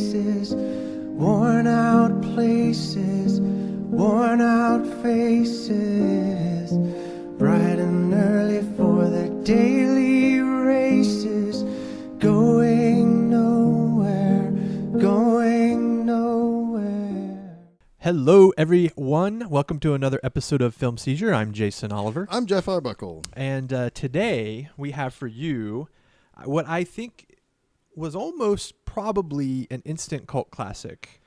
faces, worn out places, worn out faces, bright and early for the daily races, going nowhere, going nowhere. Hello, everyone. Welcome to another episode of Film Seizure. I'm Jason Oliver. I'm Jeff Arbuckle. And today we have for you what I think was almost probably an instant cult classic.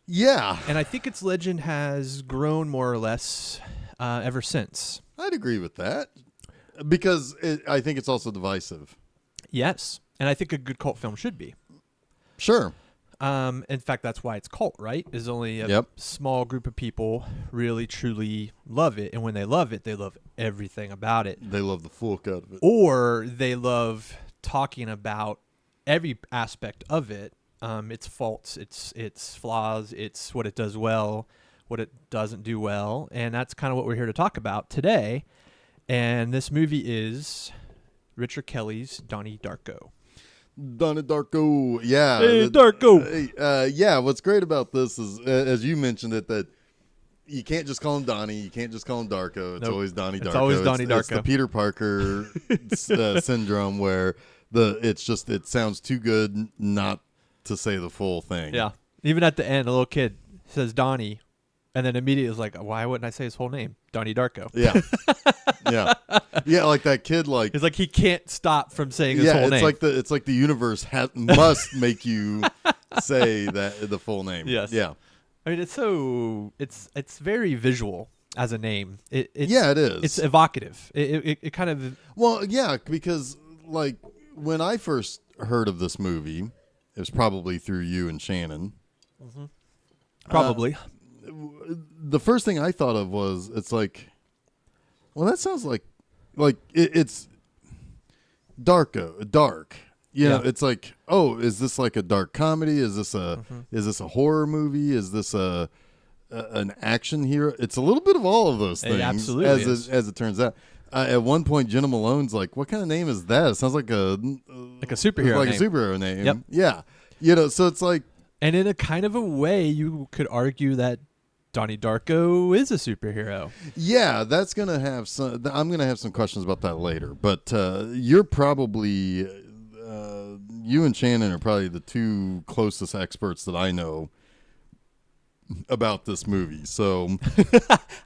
Yeah. And I think its legend has grown more or less ever since. I'd agree with that because I think it's also divisive. Yes. And I think a good cult film should be. Sure. In fact, that's why it's cult, right? Is only a small group of people really, truly love it. And when they love it, they love everything about it. They love the fuck out of it. Or they love talking about every aspect of it, its faults, its flaws, it's what it does well, what it doesn't do well. And that's kind of what we're here to talk about today. And this movie is Richard Kelly's Donnie Darko. Donnie Darko, yeah. Hey, Darko. Yeah, what's great about this is, as you mentioned it, that you can't just call him Donnie. You can't just call him Darko. It's always Donnie Darko. It's always Donnie Darko. It's the Peter Parker syndrome where it sounds too good not to say the full thing. Yeah. Even at the end, a little kid says Donnie, and then immediately is like, why wouldn't I say his whole name? Donnie Darko. Yeah. Yeah, like that kid, like it's like he can't stop from saying his whole name. It's like the universe must make you say the full name. Yes. Yeah. I mean, it's very visual as a name. It is. It's evocative. It kind of. Well, yeah, because like when I first heard of this movie, it was probably through you and Shannon. Mm-hmm. Probably. The first thing I thought of was it's like, well, that sounds like it's dark. You know, it's like, oh, is this like a dark comedy? Is this a horror movie? Is this an action hero? It's a little bit of all of those things. It absolutely is. As it turns out. At one point, Jenna Malone's like, "What kind of name is that?" It sounds like a superhero name. A superhero name. Yep. Yeah. You know, so it's like, and in a kind of a way, you could argue that Donnie Darko is a superhero. Yeah, that's gonna have some. I'm gonna have some questions about that later. But you're probably you and Shannon are probably the two closest experts that I know about this movie. So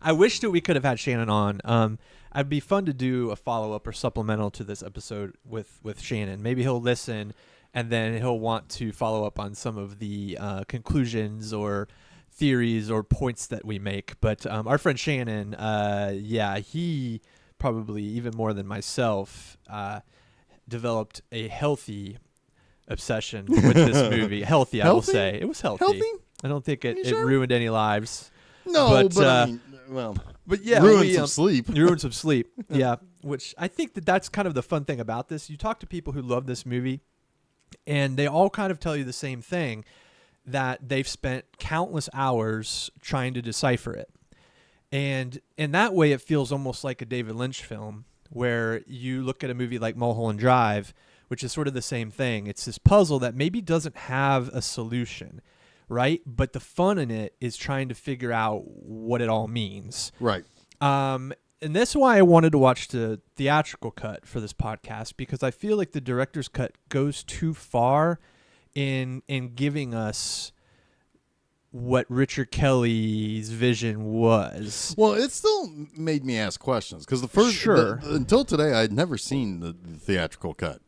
I wish that we could have had Shannon on. It'd be fun to do a follow-up or supplemental to this episode with Shannon. Maybe he'll listen, and then he'll want to follow up on some of the conclusions or theories or points that we make. But our friend Shannon, he probably, even more than myself, developed a healthy obsession with this movie. Healthy, I will say. It was healthy. I don't think it ruined any lives. No, but I mean, but yeah, ruined some sleep. You ruined some sleep. Yeah, which I think that's kind of the fun thing about this. You talk to people who love this movie, and they all kind of tell you the same thing, that they've spent countless hours trying to decipher it. And in that way, it feels almost like a David Lynch film, where you look at a movie like Mulholland Drive, which is sort of the same thing. It's this puzzle that maybe doesn't have a solution, right? But the fun in it is trying to figure out what it all means. Right. And that's why I wanted to watch the theatrical cut for this podcast, because I feel like the director's cut goes too far in giving us what Richard Kelly's vision was. Well, it still made me ask questions because until today, I'd never seen the theatrical cut.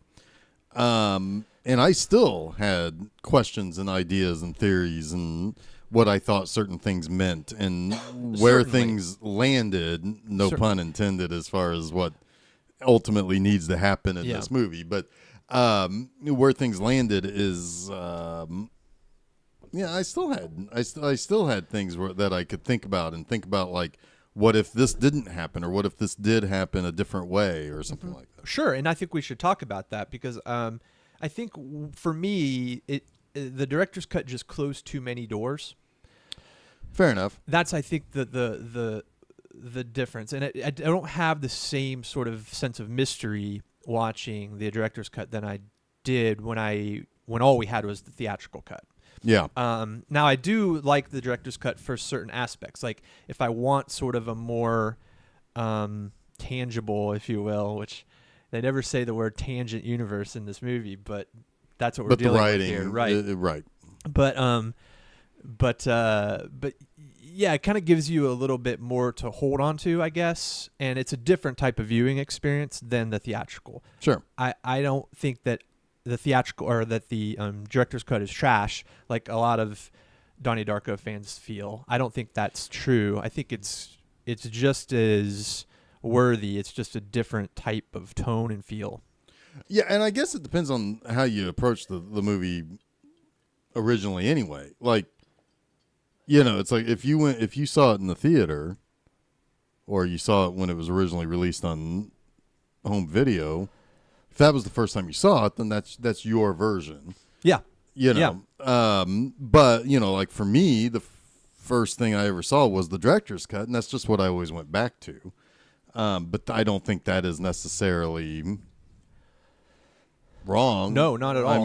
And I still had questions and ideas and theories and what I thought certain things meant and where things landed, no pun intended, as far as what ultimately needs to happen in this movie. But where things landed is, I still had things that I could think about like, what if this didn't happen, or what if this did happen a different way, or something like that. Sure, and I think we should talk about that because I think for me, the director's cut just closed too many doors. Fair enough. That's, I think, the difference, and I don't have the same sort of sense of mystery watching the director's cut than I did when all we had was the theatrical cut. Yeah. Now I do like the director's cut for certain aspects. Like if I want sort of a more tangible, if you will, which they never say the word tangent universe in this movie, but that's what we're dealing with here, right? Right. But yeah, it kind of gives you a little bit more to hold on to, I guess, and it's a different type of viewing experience than the theatrical. Sure. I don't think that the theatrical or that the director's cut is trash, like a lot of Donnie Darko fans feel. I don't think that's true. I think it's just as worthy. It's just a different type of tone and feel. Yeah, and I guess it depends on how you approach the movie originally anyway. Like, it's like if you saw it in the theater or you saw it when it was originally released on home video, if that was the first time you saw it, then that's your version. Yeah. Yeah. But, like for me, the first thing I ever saw was the director's cut, and that's just what I always went back to. But I don't think that is necessarily wrong. No, not at all. I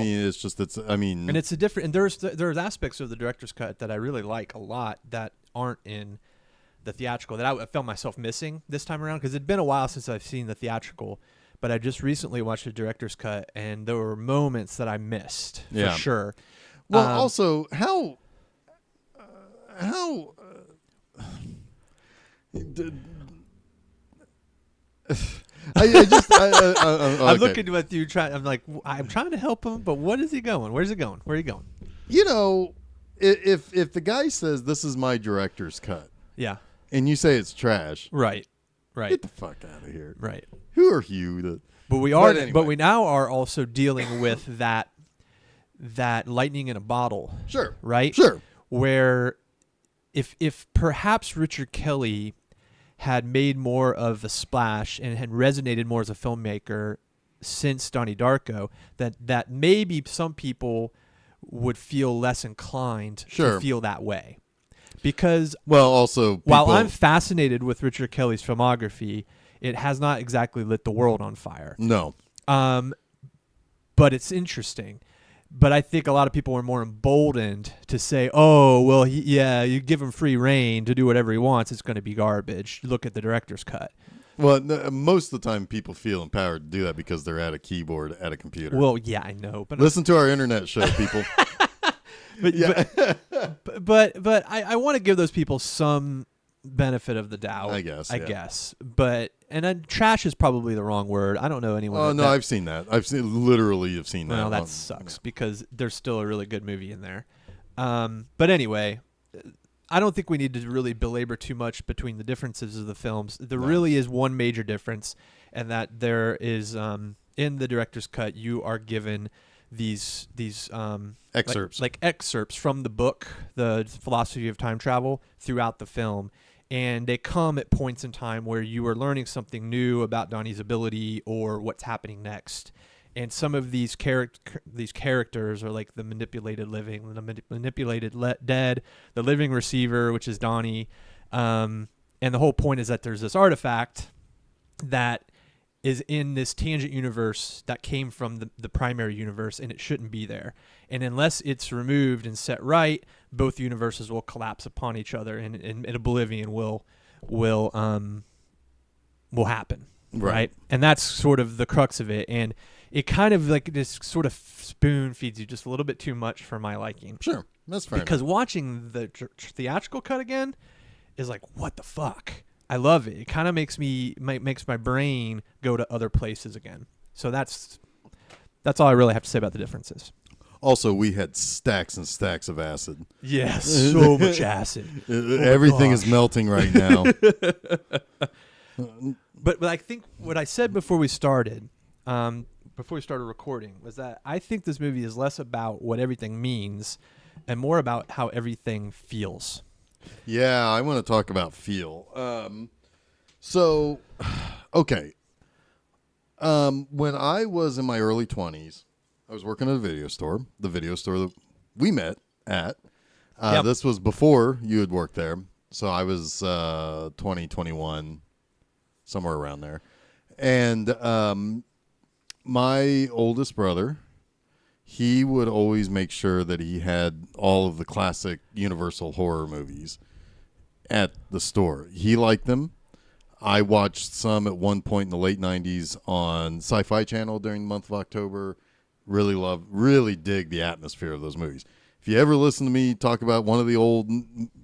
mean, and it's a different, and there's aspects of the director's cut that I really like a lot that aren't in the theatrical that I found myself missing this time around, because it'd been a while since I've seen the theatrical, but I just recently watched the director's cut, and there were moments that I missed for sure. Well, also how I'm looking at you. I'm like, I'm trying to help him, but what is he going? Where's he going? Where are you going? If the guy says this is my director's cut, yeah, and you say it's trash, right, get the fuck out of here, right. Who are you? But we now are also dealing with that lightning in a bottle. Sure, right, sure. Where if perhaps Richard Kelly had made more of a splash and had resonated more as a filmmaker since Donnie Darko, that maybe some people would feel less inclined to feel that way. Because while I'm fascinated with Richard Kelly's filmography, it has not exactly lit the world on fire. No. But it's interesting. But I think a lot of people are more emboldened to say, oh, well, you give him free reign to do whatever he wants, it's going to be garbage. Look at the director's cut. Well, most of the time people feel empowered to do that because they're at a keyboard, at a computer. Well, yeah, I know. But listen to our internet show, people. but I want to give those people some benefit of the doubt. I guess. But and then trash is probably the wrong word. I don't know anyone. Oh no, I've seen that. I've seen that. Well, that sucks because there's still a really good movie in there. But anyway, I don't think we need to really belabor too much between the differences of the films. There really is one major difference, and that there is in the director's cut you are given these excerpts, like excerpts from the book, The Philosophy of Time Travel, throughout the film. And they come at points in time where you are learning something new about Donnie's ability or what's happening next. And some of these characters are like the manipulated living, the manipulated dead, the living receiver, which is Donnie. And the whole point is that there's this artifact that is in this tangent universe that came from the primary universe, and it shouldn't be there. And unless it's removed and set right, both universes will collapse upon each other, and oblivion will happen, right? And that's sort of the crux of it. And it kind of like this sort of spoon feeds you just a little bit too much for my liking. Sure, that's fair. Because watching the theatrical cut again is like, what the fuck? I love it. It kind of makes my brain go to other places again. So that's all I really have to say about the differences. Also, we had stacks and stacks of acid. Yes, so much acid. Everything is melting right now. But I think what I said before we started recording, was that I think this movie is less about what everything means and more about how everything feels. Yeah, I want to talk about feel. Okay. When I was in my early 20s, I was working at a video store, the video store that we met at. Yep. This was before you had worked there. So I was 20, 21, somewhere around there. And my oldest brother, he would always make sure that he had all of the classic Universal horror movies at the store. He liked them. I watched some at one point in the late 90s on Sci-Fi Channel during the month of October. Really dig the atmosphere of those movies. If you ever listen to me talk about one of the old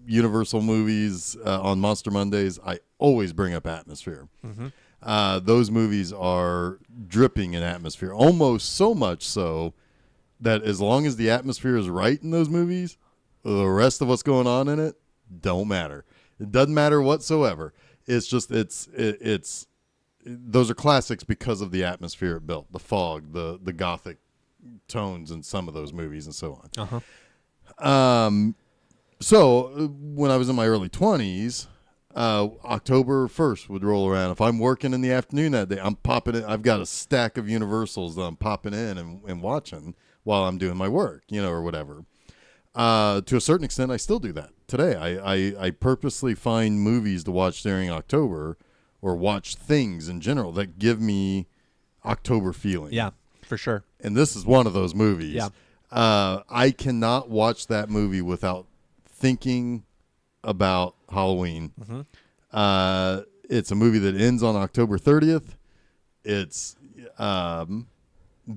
Universal movies on Monster Mondays, I always bring up atmosphere. Mm-hmm. Those movies are dripping in atmosphere, almost so much so that as long as the atmosphere is right in those movies, the rest of what's going on in it don't matter. It doesn't matter whatsoever. It's just it's those are classics because of the atmosphere it built, the fog, the gothic tones in some of those movies and so on. So when I was in my early 20s, October 1st would roll around. If I'm working in the afternoon that day, I'm popping in. I've got a stack of Universals that I'm popping in and watching while I'm doing my work, or whatever. To a certain extent, I still do that today. I purposely find movies to watch during October or watch things in general that give me October feeling. Yeah, for sure. And this is one of those movies. Yeah. I cannot watch that movie without thinking about Halloween. Mm-hmm. It's a movie that ends on October 30th. It's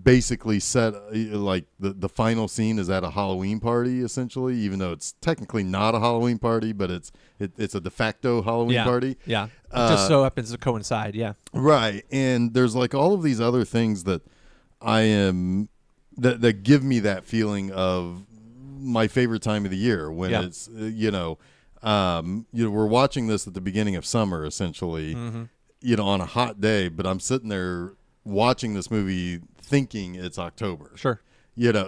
basically set like the final scene is at a Halloween party, essentially, even though it's technically not a Halloween party, but it's a de facto Halloween party. Yeah. It just so happens to coincide. Yeah. Right. And there's like all of these other things that that give me that feeling of my favorite time of the year when it's, we're watching this at the beginning of summer, essentially, mm-hmm. On a hot day, but I'm sitting there watching this movie thinking it's October. Sure.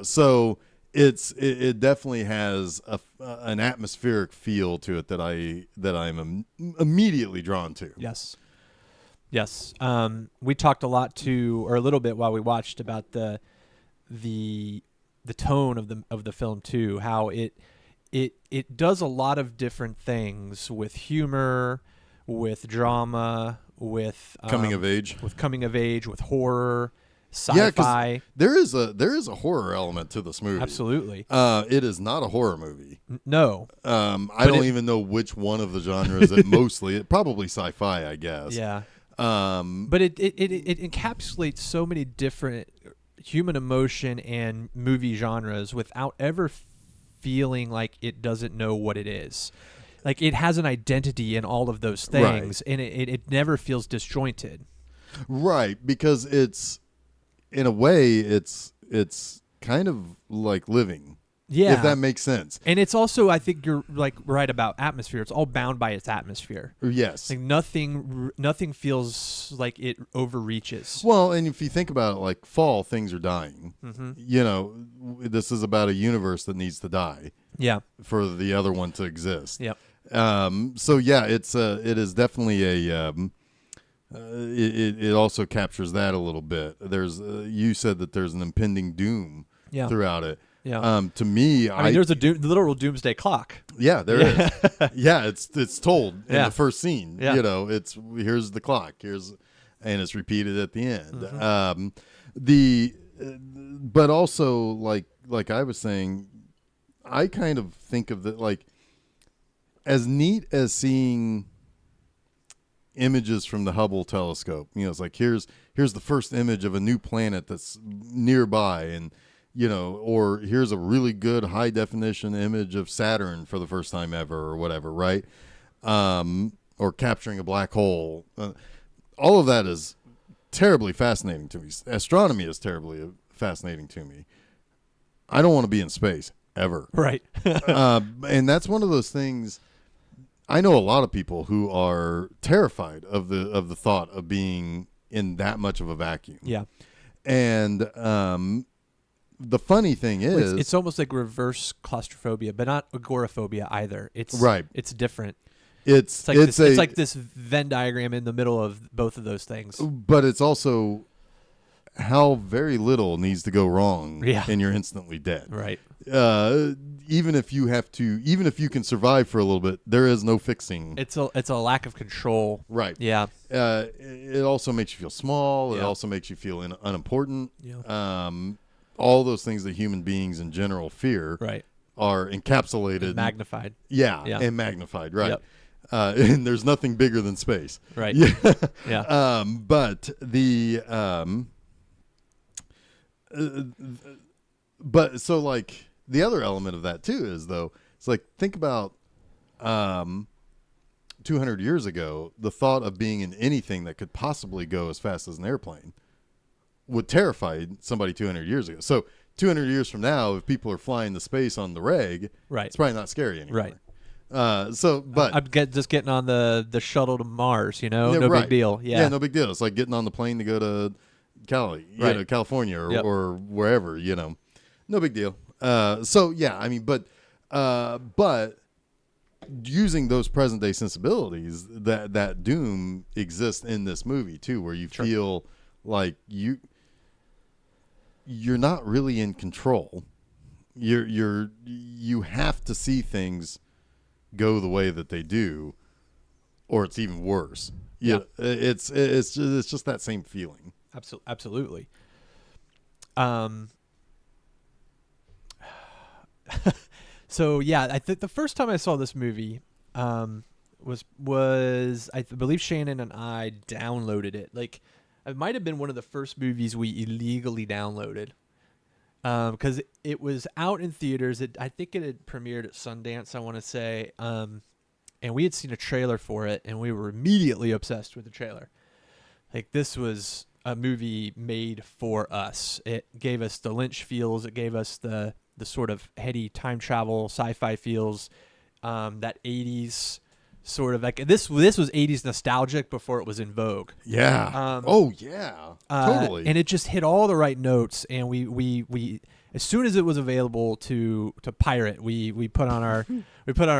So it definitely has an atmospheric feel to it that I'm immediately drawn to. Yes. We talked a little bit while we watched about the tone of the film too, how it does a lot of different things with humor, with drama, with coming of age, with horror, sci-fi. Yeah, there is a horror element to this movie. Absolutely. It is not a horror movie. No. I don't even know which one of the genres. It probably sci-fi, I guess. Yeah. But it encapsulates so many different human emotion and movie genres without ever feeling like it doesn't know what it is. Like it has an identity in all of those things, right. And it never feels disjointed. Right, because it's in a way it's kind of like living. Yeah. If that makes sense. And it's also, I think you're like right about atmosphere. It's all bound by its atmosphere. Yes. Like nothing feels like it overreaches. Well, and if you think about it, like fall, things are dying. Mm-hmm. This is about a universe that needs to die. Yeah. For the other one to exist. Yep. So yeah, it is definitely it also captures that a little bit. There's you said that there's an impending doom throughout it. Yeah. To me, I mean, there's a literal doomsday clock. Yeah, there is. Yeah, it's told in the first scene. Yeah. It's here's the clock. And it's repeated at the end. Mm-hmm. But also like I was saying, I kind of think of it like as neat as seeing images from the Hubble telescope. It's like here's the first image of a new planet that's nearby, and or here's a really good high definition image of Saturn for the first time ever, or whatever, right? Or capturing a black hole. All of that is terribly fascinating to me. Astronomy is terribly fascinating to me. I don't want to be in space ever. Right. And that's one of those things. I know a lot of people who are terrified of the thought of being in that much of a vacuum. Yeah. And the funny thing is, it's almost like reverse claustrophobia, but not agoraphobia either. It's right. It's different. It's like this Venn diagram in the middle of both of those things. But it's also how very little needs to go wrong, and you're instantly dead. Right. Even if you can survive for a little bit, there is no fixing. It's a lack of control. Right. Yeah. It also makes you feel small. Yeah. It also makes you feel unimportant. Yeah. all those things that human beings in general fear Right. are encapsulated, And magnified. Yeah, Yeah. and magnified, right? Yep. And there's nothing bigger than space, Right. Yeah. Yeah. But but so like the other element of that too is though it's like think about 200 years ago, the thought of being in anything that could possibly go as fast as an airplane would terrify somebody 200 years ago. So 200 years from now, if people are flying to space on the reg, Right. it's probably not scary anymore. Right. But I'm just getting on the shuttle to Mars, yeah, no right. big deal. Yeah. No big deal. It's like getting on the plane to go to Cali, Right. California or, Yep. or wherever, no big deal. So yeah, I mean, but using those present day sensibilities, that doom exists in this movie too, where you feel like you're not really in control. You have to see things go the way that they do, or it's even worse. Yeah, it's just that same feeling. Absolutely. So yeah, I think the first time I saw this movie was I believe Shannon and I downloaded it. Like, it might have been one of the first movies we illegally downloaded because it was out in theaters. I think it had premiered at Sundance, I want to say, and we had seen a trailer for it, and we were immediately obsessed with the trailer. Like, this was a movie made for us. It gave us the Lynch feels. It gave us the sort of heady time travel sci-fi feels, that 80s sort of like this was 80s nostalgic before it was in vogue. Yeah. Totally. And it just hit all the right notes. And we as soon as it was available to pirate, we put on our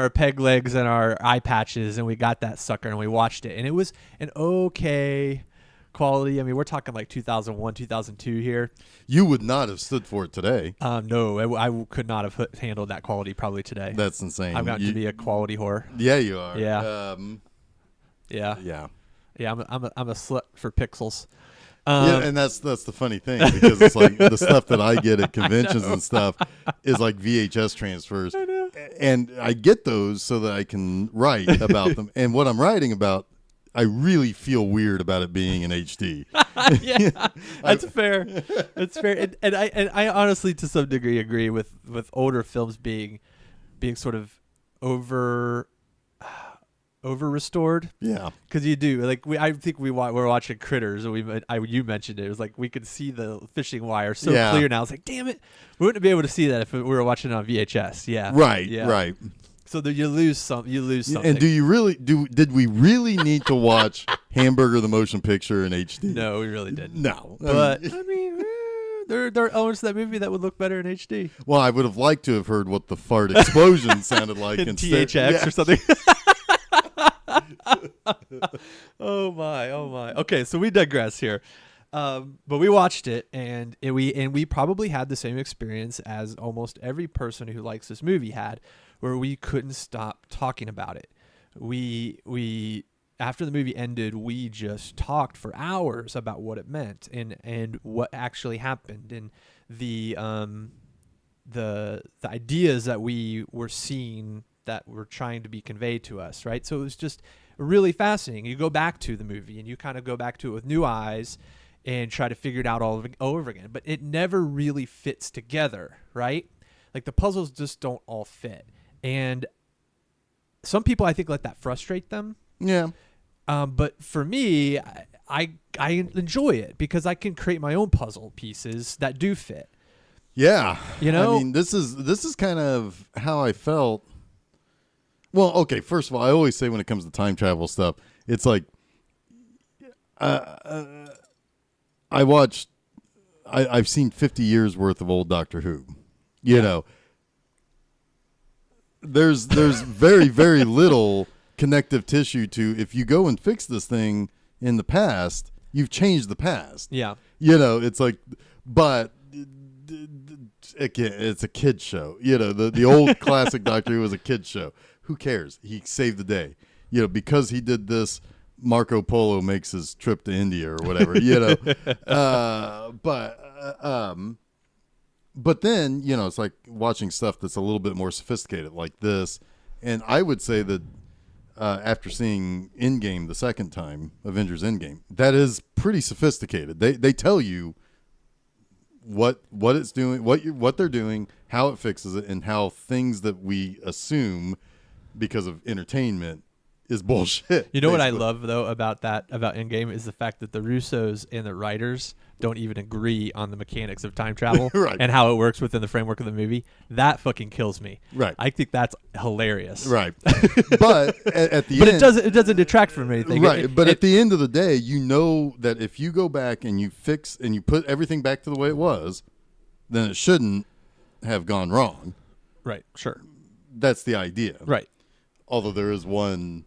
peg legs and our eye patches, and we got that sucker and we watched it. And it was an okay quality. I mean, we're talking like 2001, 2002 here. You would not have stood for it today. No, I could not have handled that quality probably today. That's insane. I've gotten to be a quality whore. Yeah, you are. Yeah. Yeah. Yeah, I'm a slut for pixels. Yeah, and that's the funny thing, because it's like the stuff that I get at conventions and stuff is like VHS transfers. I know. And I get those so that I can write about them. And what I'm writing about, I really feel weird about it being in HD. Yeah, that's fair. That's fair. And I honestly, to some degree, agree with older films being sort of over restored. Yeah, because you do like I think we're watching Critters, and you mentioned it. It was like we could see the fishing wire so clear now. It's like, damn it, we wouldn't be able to see that if we were watching it on VHS. Yeah, right. Yeah. Right. So you lose something. And did we really need to watch Hamburger the Motion Picture in HD? No, we really didn't. No. But I mean, there are elements of that movie that would look better in HD. Well, I would have liked to have heard what the fart explosion sounded like in instead. THX or something. Oh my. Okay, so we digress here. But we watched it, and we probably had the same experience as almost every person who likes this movie had, where we couldn't stop talking about it. We after the movie ended, we just talked for hours about what it meant and what actually happened, and the ideas that we were seeing that were trying to be conveyed to us, right? So it was just really fascinating. You go back to the movie and you kind of go back to it with new eyes and try to figure it out all over again. But it never really fits together, right? Like, the puzzles just don't all fit. And some people, I think, let that frustrate them. Yeah. But for me, I enjoy it because I can create my own puzzle pieces that do fit. Yeah. You know? I mean, this is kind of how I felt. Well, okay, first of all, I always say when it comes to time travel stuff, it's like I've seen 50 years worth of old Doctor Who. You know, there's very, very little connective tissue to, if you go and fix this thing in the past, you've changed the past. Yeah. You know, it's like, but it's a kid's show. You know, the old classic Doctor Who was a kid's show. Who cares? He saved the day. You know, because he did this, Marco Polo makes his trip to India or whatever, you know. But then, it's like watching stuff that's a little bit more sophisticated like this. And I would say that after seeing Endgame the second time, Avengers Endgame, that is pretty sophisticated. They tell you what it's doing, what they're doing, how it fixes it, and how things that we assume because of entertainment is bullshit. You know what I love though about Endgame is the fact that the Russos and the writers don't even agree on the mechanics of time travel Right. and how it works within the framework of the movie. That fucking kills me. Right. I think that's hilarious. Right. But at the But end, it doesn't detract from anything. Right. At the end of the day, you know that if you go back and you fix and you put everything back to the way it was, then it shouldn't have gone wrong. Right. Sure. That's the idea. Right. Although there is one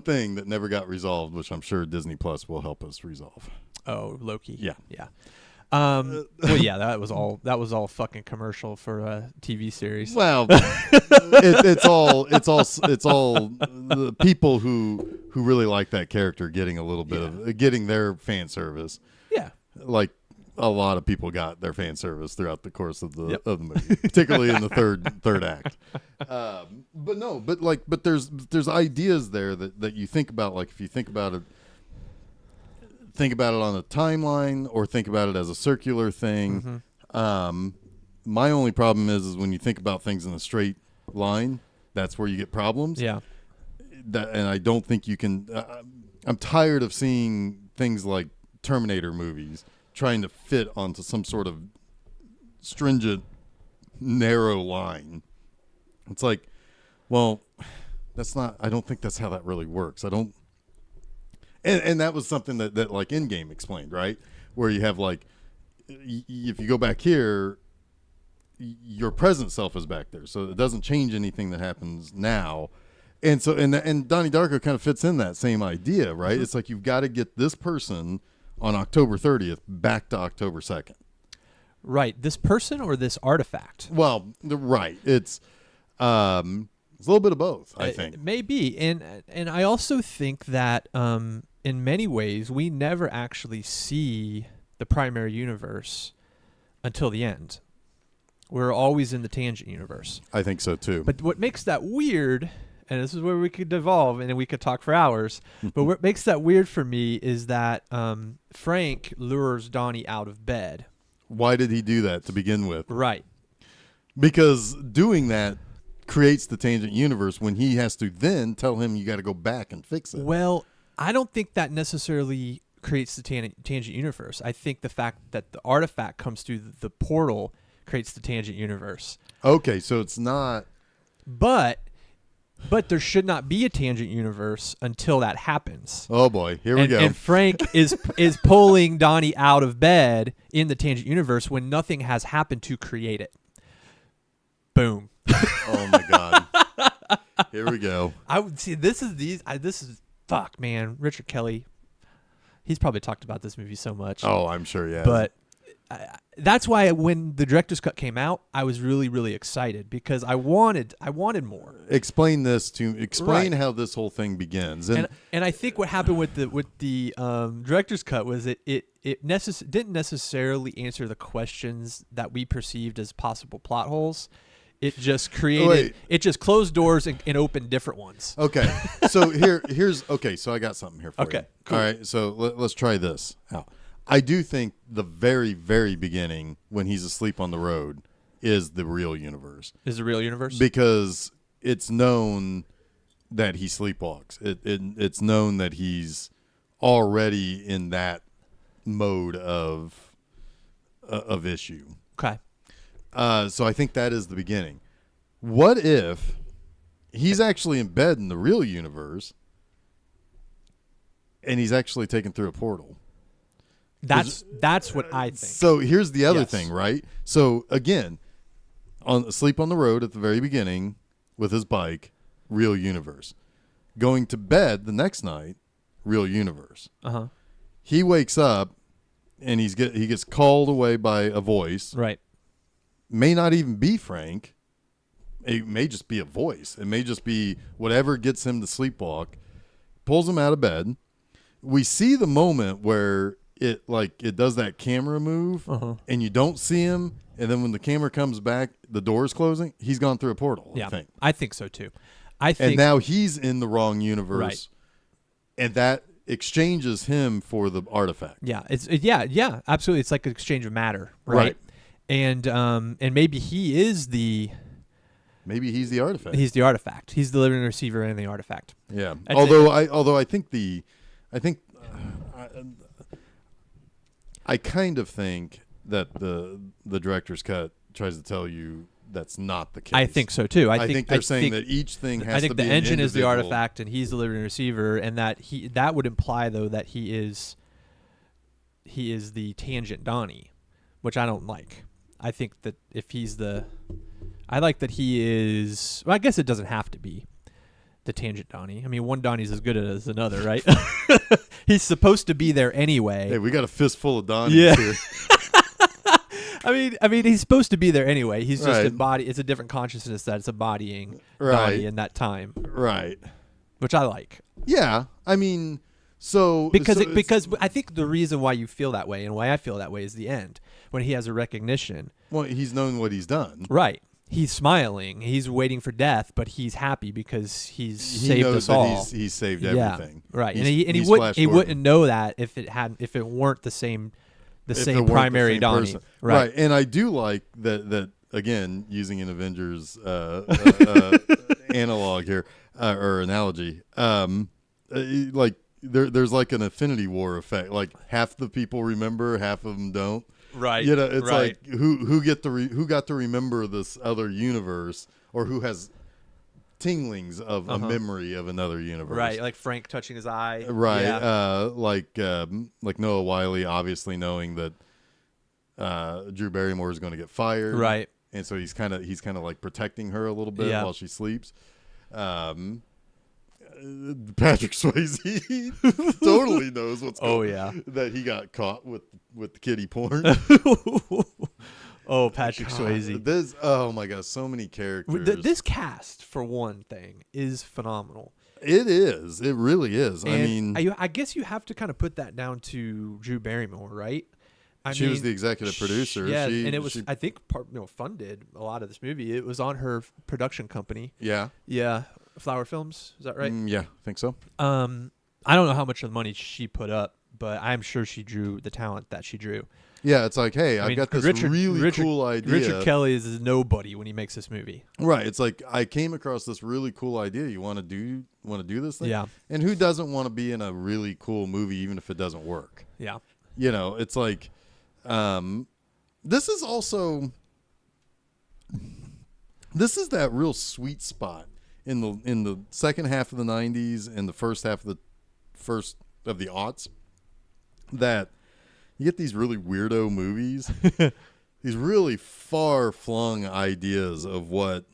thing that never got resolved, which I'm sure Disney Plus will help us resolve. Oh, Loki. Yeah. Yeah. Well, yeah, that was all fucking commercial for a TV series. Well, it's all the people who really like that character getting a little bit of getting their fan service. Yeah. Like a lot of people got their fan service throughout the course of the movie, particularly in the third act. But there's ideas there that you think about. Like if you think about it on a timeline or think about it as a circular thing. Mm-hmm. My only problem is when you think about things in a straight line, that's where you get problems. Yeah. And I don't think you can. I'm tired of seeing things like Terminator movies trying to fit onto some sort of stringent, narrow line. It's like, well, that's not. I don't think that's how that really works. I don't. And that was something that like Endgame explained, right? Where you have like, if you go back here, your present self is back there, so it doesn't change anything that happens now. And so and Donnie Darko kind of fits in that same idea, right? Mm-hmm. It's like you've got to get this person on October 30th back to October 2nd. Right. This person or this artifact? Well, right. It's a little bit of both, I think. Maybe. And I also think that in many ways we never actually see the primary universe until the end. We're always in the tangent universe. I think so too. But what makes that weird, and this is where we could devolve and we could talk for hours, but what makes that weird for me is that Frank lures Donnie out of bed. Why did he do that to begin with? Right. Because doing that creates the tangent universe when he has to then tell him you got to go back and fix it. Well, I don't think that necessarily creates the tangent universe. I think the fact that the artifact comes through the portal creates the tangent universe. Okay, so it's not. But there should not be a tangent universe until that happens. Oh boy, here we go. And Frank is pulling Donnie out of bed in the tangent universe when nothing has happened to create it. Boom. Oh my God. Here we go. I would see this is fuck, man. Richard Kelly. He's probably talked about this movie so much. Oh, I'm sure, yeah. But that's why when the director's cut came out, I was really, really excited because I wanted more. Explain Right. how this whole thing begins. And I think what happened with the director's cut was it didn't necessarily answer the questions that we perceived as possible plot holes. It just it just closed doors and opened different ones. Okay. So here's so I got something here for you. Okay, cool. All right. So let's try this out. I do think the very, very beginning when he's asleep on the road is the real universe. Is the real universe? Because it's known that he sleepwalks. It's known that he's already in that mode of issue. Okay. So I think that is the beginning. What if he's actually in bed in the real universe and he's actually taken through a portal? That's what I think. So here's the other Yes. thing, right? So again, asleep on the road at the very beginning with his bike, real universe. Going to bed the next night, real universe. Uh-huh. He wakes up and he gets called away by a voice. Right. May not even be Frank. It may just be a voice. It may just be whatever gets him to sleepwalk. Pulls him out of bed. We see the moment where it does that camera move, and you don't see him, and then when the camera comes back, the door's closing. He's gone through a portal. Yeah, I think. I think so too. I think, and now he's in the wrong universe, right. And that exchanges him for the artifact. Yeah, yeah, absolutely. It's like an exchange of matter, right? And maybe he is the. Maybe he's the artifact. He's the artifact. He's the living receiver and the artifact. Yeah. Although I think I kind of think that the director's cut tries to tell you that's not the case. I think so too. I think they're saying that each thing has to be. I think the engine is the artifact and he's the living receiver, and that would imply though that he is the tangent Donnie, which I don't like. I think that if he's I like that he is. Well, I guess it doesn't have to be the tangent Donnie. I mean, one Donnie's as good as another, right? He's supposed to be there anyway. Hey, we got a fistful of Donnies here. I mean, he's supposed to be there anyway. He's just it's a different consciousness that's embodying Donnie in that time, right? Which I like. Yeah, I mean, because I think the reason why you feel that way and why I feel that way is the end when he has a recognition. Well, he's known what he's done, right? He's smiling. He's waiting for death, but he's happy because he saved us all. He's saved everything. Yeah, right. And he wouldn't know that if it weren't the same primary Donnie. Right. And I do like that again, using an Avengers analog here or analogy. Like there's like an Infinity War effect. Like half the people remember, half of them don't. Right. You know, it's like who got to remember this other universe, or who has tinglings of a memory of another universe. Right, like Frank touching his eye. Right. Yeah. Like Noah Wyle obviously knowing that Drew Barrymore is going to get fired. Right. And so he's kind of like protecting her a little bit while she sleeps. Patrick Swayze totally knows what's going on. That he got caught with the kiddie porn. Oh, Patrick Swayze. Oh my God, so many characters. This cast, for one thing, is phenomenal. It is. It really is. And I guess you have to kind of put that down to Drew Barrymore, right? She was the executive producer. Yeah, and it was, I think, funded a lot of this movie. It was on her production company. Yeah. Yeah. Flower Films, is that right? Yeah, I think so. I don't know how much of the money she put up, but I'm sure she drew the talent that she drew. Yeah, it's like, hey, I've got this really cool idea. Richard Kelly is nobody when he makes this movie. Right. It's like, I came across this really cool idea. You want to do this thing? Yeah. And who doesn't want to be in a really cool movie, even if it doesn't work? Yeah. You know, it's like, this is that real sweet spot in the second half of the 90s and the first half of the aughts, that you get these really weirdo movies, these really far-flung ideas of what,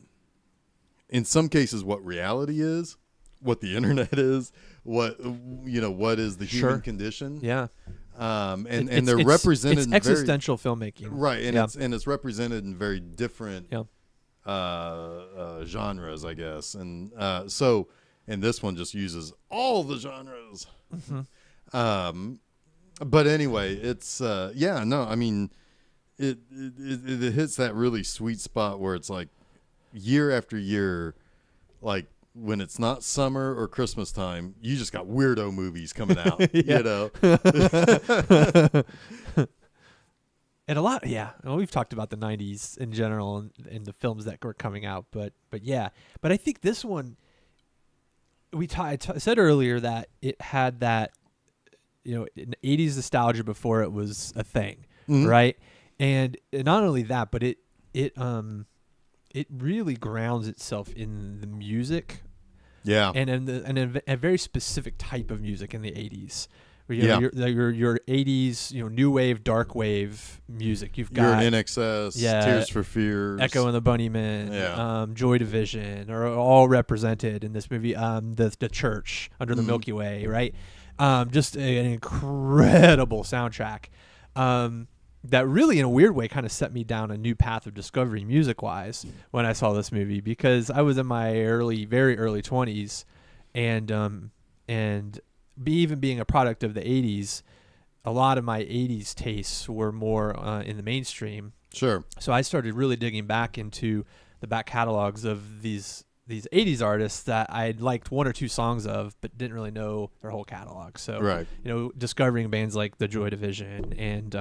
in some cases, what reality is, what the internet is, what is the human condition. Yeah. And they're represented in existential filmmaking. Right, and it's represented in very different genres, I guess. And and this one just uses all the genres. Mm-hmm. But anyway, it's I mean, it hits that really sweet spot where it's like year after year, like when it's not summer or Christmas time, you just got weirdo movies coming out. You know. And a lot, well, we've talked about the 90s in general and the films that were coming out, but I think this one, I said earlier that it had that, 80s nostalgia before it was a thing, right? And not only that, but it really grounds itself in the music, and in a very specific type of music in the 80s. Your 80s, new wave, dark wave music. You've got your NXS, Tears for Fears, Echo and the Bunnymen, Joy Division are all represented in this movie. The Church Under the Milky Way, right? Just an incredible soundtrack that really, in a weird way, kind of set me down a new path of discovery music-wise when I saw this movie, because I was in my very early 20s, and even being a product of the 80s, a lot of my 80s tastes were more in the mainstream. Sure. So I started really digging back into the back catalogs of these 80s artists that I'd liked one or two songs of, but didn't really know their whole catalog. So, Right. discovering bands like the Joy Division and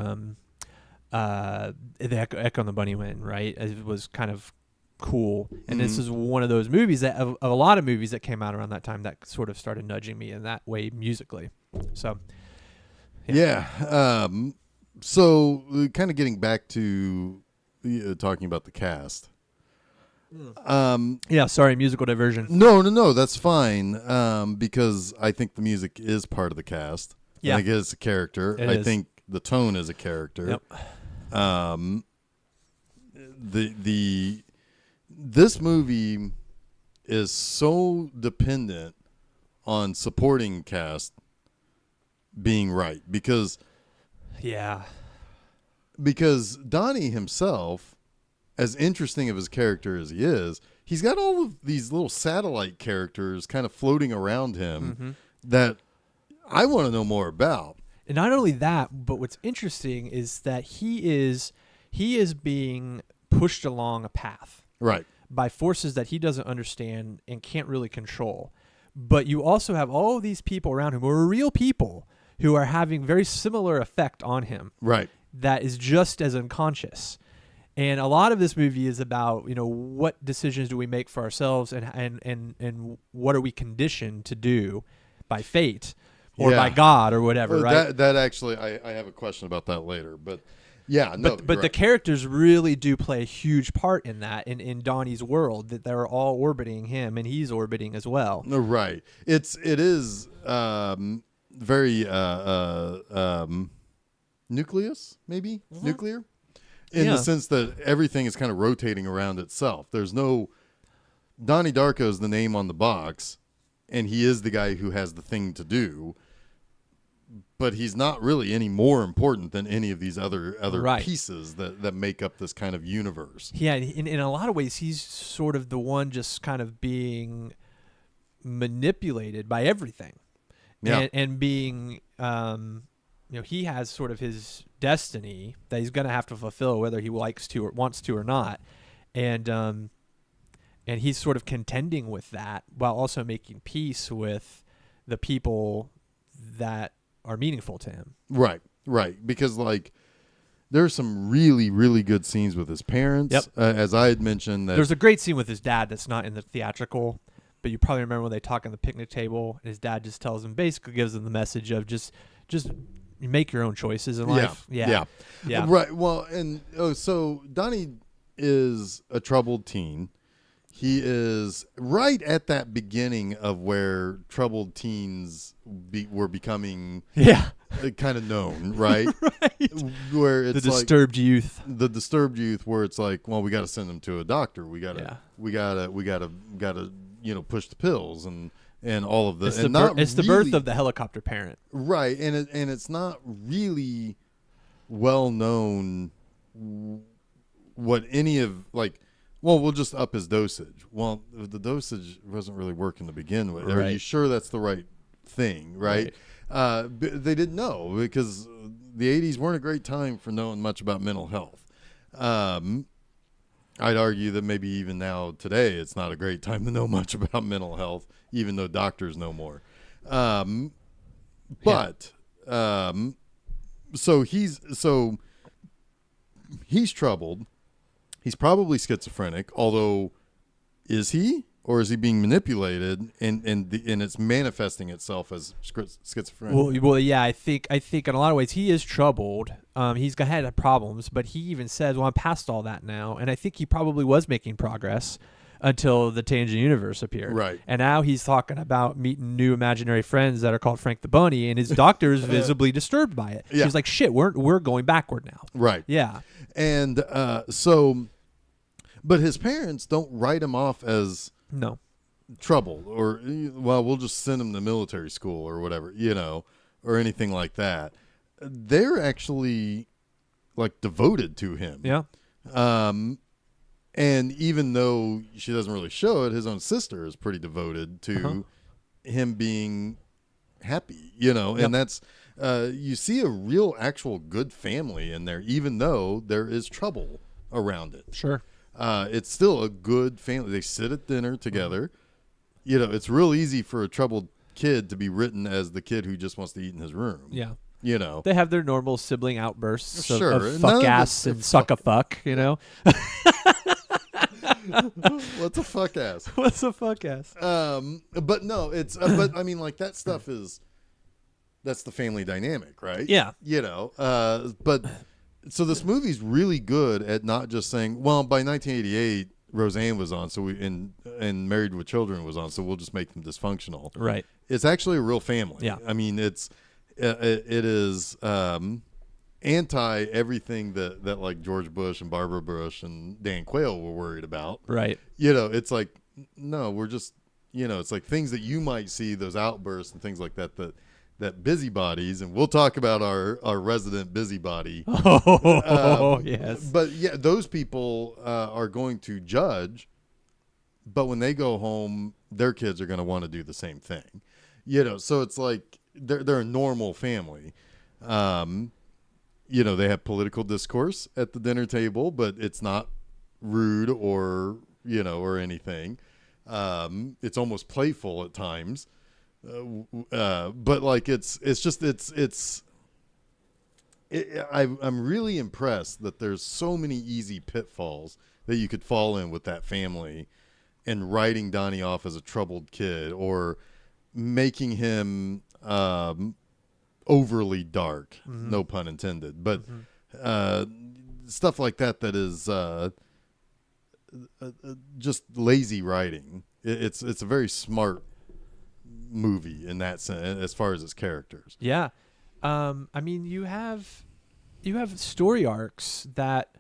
the Echo and the Bunnymen, right? It was kind of cool. And this is one of those movies that of a lot of movies that came out around that time that sort of started nudging me in that way musically. So, yeah. So kind of getting back to talking about the cast. Sorry, musical diversion. No, that's fine. Because I think the music is part of the cast. Yeah. I think it's a character. I think the tone is a character. Yep. This movie is so dependent on supporting cast being right because Donnie himself, as interesting of his character as he is, he's got all of these little satellite characters kind of floating around him that I want to know more about. And not only that, but what's interesting is that he is being pushed along a path. Right. By forces that he doesn't understand and can't really control. But you also have all of these people around him who are real people who are having very similar effect on him. Right. That is just as unconscious. And a lot of this movie is about, what decisions do we make for ourselves and what are we conditioned to do by fate or by God or whatever, right? That actually, I have a question about that later, but yeah, no. But the characters really do play a huge part in that, in Donnie's world, that they're all orbiting him and he's orbiting as well. Right. It is very nucleus, maybe nuclear, in the sense that everything is kind of rotating around itself. There's no Donnie Darko is the name on the box, and he is the guy who has the thing to do. But he's not really any more important than any of these other pieces that make up this kind of universe. Yeah, in a lot of ways, he's sort of the one just kind of being manipulated by everything. Yeah. And being, he has sort of his destiny that he's going to have to fulfill whether he likes to or wants to or not. And he's sort of contending with that while also making peace with the people that are meaningful to him. Right. Because there's some really, really good scenes with his parents. Yep. As I had mentioned, that there's a great scene with his dad that's not in the theatrical, but you probably remember when they talk on the picnic table and his dad just tells him, basically gives him the message of just make your own choices in life. Yeah. Right. Well, and so Donnie is a troubled teen. He is right at that beginning of where troubled teens were becoming kind of known, right? Right. Where it's the disturbed youth. The disturbed youth, where it's like, well, we got to send them to a doctor. We gotta push the pills and all of this. It's the birth of the helicopter parent, right? And it's not really well known what any of well, we'll just up his dosage. Well, the dosage wasn't really working to begin with. Right. Are you sure that's the right thing, right? They didn't know because the 80s weren't a great time for knowing much about mental health. I'd argue that maybe even now, today, it's not a great time to know much about mental health, even though doctors know more. So he's troubled. He's probably schizophrenic, although is he? Or is he being manipulated and it's manifesting itself as schizophrenia? Well, yeah, I think in a lot of ways he is troubled. He's had problems, but he even says, well, I'm past all that now. And I think he probably was making progress until the Tangent Universe appeared. Right. And now he's talking about meeting new imaginary friends that are called Frank the Bunny, and his doctor is visibly disturbed by it. Yeah. She's like, shit, we're going backward now. Right. Yeah. And but his parents don't write him off as trouble or, well, we'll just send him to military school or whatever, or anything like that. They're actually devoted to him. Yeah. And even though she doesn't really show it, his own sister is pretty devoted to him being happy, and You see a real, actual good family in there, even though there is trouble around it. Sure. It's still a good family. They sit at dinner together. You know, it's real easy for a troubled kid to be written as the kid who just wants to eat in his room. Yeah. You know, they have their normal sibling outbursts Sure. of fuck ass and suck a fuck, you know? What's a fuck ass? What's a fuck ass? But no, it's, but I mean, like, that stuff that's the family dynamic, right? Yeah. You know, but so this movie's really good at not just saying, well, by 1988, Roseanne was on, so and Married with Children was on, so we'll just make them dysfunctional. Right. It's actually a real family. Yeah. I mean, it is anti everything that like George Bush and Barbara Bush and Dan Quayle were worried about. Right. You know, it's like, no, we're just, you know, it's like things that you might see, those outbursts and things like that busybodies, and we'll talk about our resident busybody. Yes. But yeah, those people are going to judge, but when they go home, their kids are going to want to do the same thing. You know, so it's like they're a normal family. You know, they have political discourse at the dinner table, but it's not rude or, you know, or anything. It's almost playful at times. But like I'm really impressed that there's so many easy pitfalls that you could fall in with that family, and writing Donnie off as a troubled kid or making him overly dark, no pun intended, but stuff like that is just lazy writing. It's a very smart movie in that sense as far as its characters. Yeah. I mean, you have story arcs that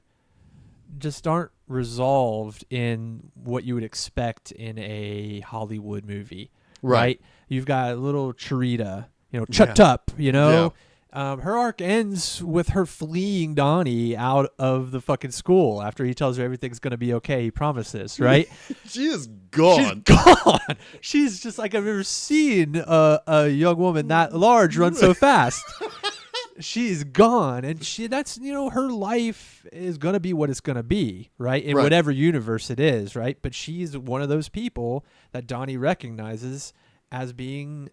just aren't resolved in what you would expect in a Hollywood movie. Right? You've got little Charita, you know, chucked up, you know. Yeah. Her arc ends with her fleeing Donnie out of the fucking school after he tells her everything's going to be okay. He promises, right? She is gone. She's gone. She's just like, I've never seen a young woman that large run so fast. She's gone. And that's, you know, her life is going to be what it's going to be, right? In whatever universe it is, right? But she's one of those people that Donnie recognizes as being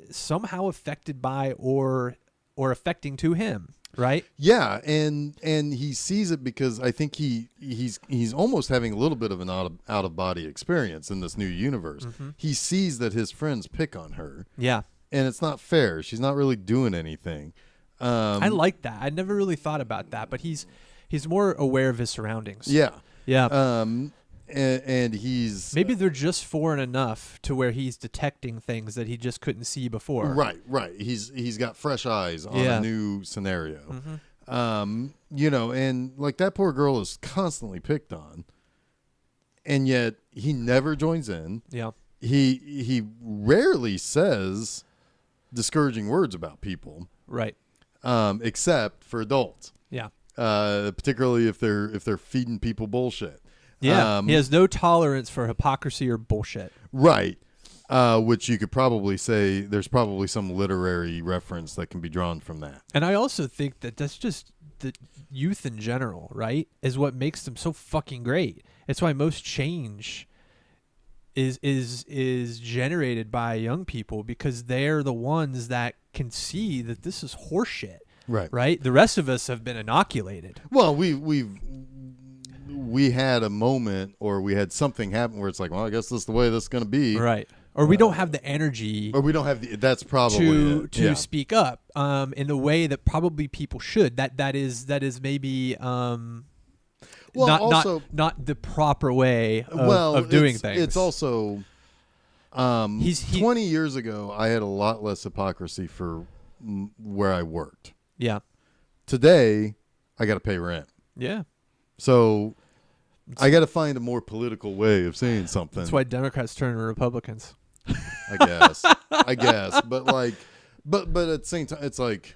somehow affected by or affecting to him, right? Yeah, and he sees it because I think he's almost having a little bit of an out of body experience in this new universe. He sees that his friends pick on her. Yeah. And it's not fair. She's not really doing anything. I like that. I never really thought about that, but he's more aware of his surroundings. Yeah. Yeah. And he's maybe they're just foreign enough to where he's detecting things that he just couldn't see before. Right. He's got fresh eyes on a new scenario. You know, and like that poor girl is constantly picked on, and yet he never joins in. Yeah. He rarely says discouraging words about people. Right. Except for adults. Yeah. Particularly if they're feeding people bullshit. Yeah, he has no tolerance for hypocrisy or bullshit. Right, which you could probably say there's probably some literary reference that can be drawn from that. And I also think that that's just the youth in general, right, is what makes them so fucking great. It's why most change is generated by young people, because they're the ones that can see that this is horseshit. Right. The rest of us have been inoculated. Well, we had a moment, or we had something happen where it's like, well, I guess this is the way this is going to be. Right. Or we don't have the energy. Or we don't have that's probably to speak up in the way that probably people should. That is maybe not the proper way of doing things. It's also 20 years ago, I had a lot less hypocrisy for where I worked. Yeah. Today, I got to pay rent. Yeah. So I got to find a more political way of saying something. That's why Democrats turn to Republicans. I guess, but like, but at the same time, it's like,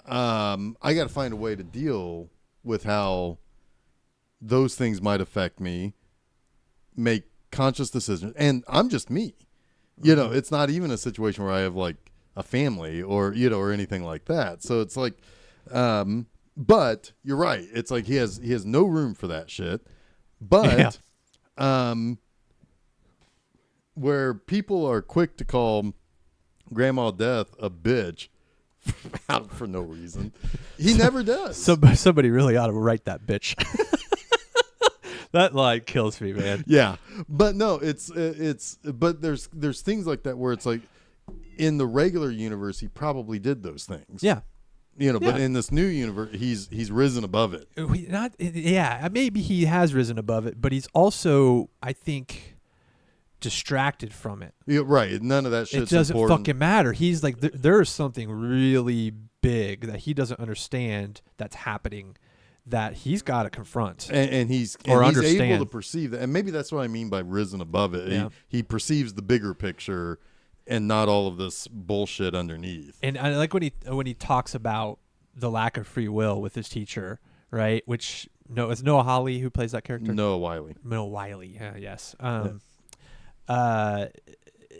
I got to find a way to deal with how those things might affect me, make conscious decisions, and I'm just me. You know, it's not even a situation where I have like a family or or anything like that. So it's like, but you're right. It's like he has no room for that shit. But where people are quick to call Grandma Death a bitch out for no reason, he never does. Somebody really ought to write that bitch. That line kills me, man. Yeah, but no, but there's things like that where it's like in the regular universe he probably did those things. Yeah. But in this new universe, he's risen above it. Maybe he has risen above it, but he's also, I think, distracted from it. Yeah, right. None of that shit. It doesn't fucking matter. He's like, there's something really big that he doesn't understand that's happening that he's got to confront and he's understand. Able to perceive that, and maybe that's what I mean by risen above it. Yeah. He perceives the bigger picture and not all of this bullshit underneath. And I like when he talks about the lack of free will with his teacher, right? Which it's Noah Hawley who plays that character. Noah Wiley. Yes.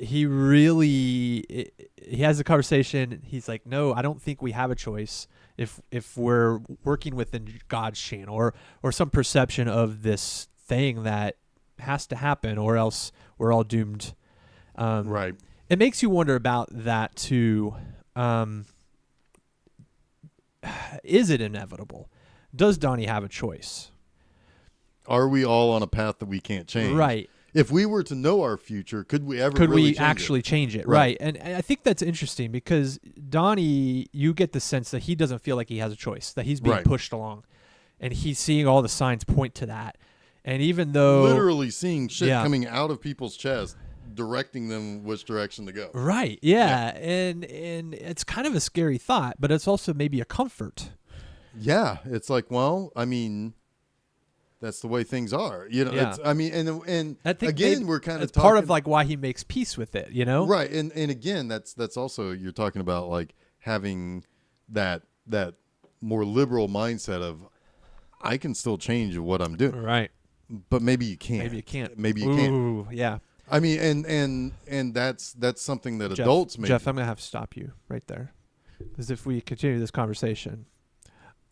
He really he has a conversation. He's like, no, I don't think we have a choice if we're working within God's channel or some perception of this thing that has to happen, or else we're all doomed. Right. It makes you wonder about that too. Is it inevitable? Does Donnie have a choice? Are we all on a path that we can't change? Right. If we were to know our future, could we actually change it? Right. And I think that's interesting because Donnie, you get the sense that he doesn't feel like he has a choice, that he's being pushed along, and he's seeing all the signs point to that. And even though literally seeing shit coming out of people's chest, directing them which direction to go. Right. Yeah. And it's kind of a scary thought, but it's also maybe a comfort. Yeah. It's like, well, I mean, that's the way things are, Yeah. It's, I mean, and I think again, we're kind of talking, part of like why he makes peace with it, Right. And again, that's also, you're talking about like having that more liberal mindset of, I can still change what I'm doing. Right. But maybe you can't. Maybe you can't. Yeah. I mean, and that's something that Jeff, adults make. Jeff, I'm gonna have to stop you right there, because if we continue this conversation,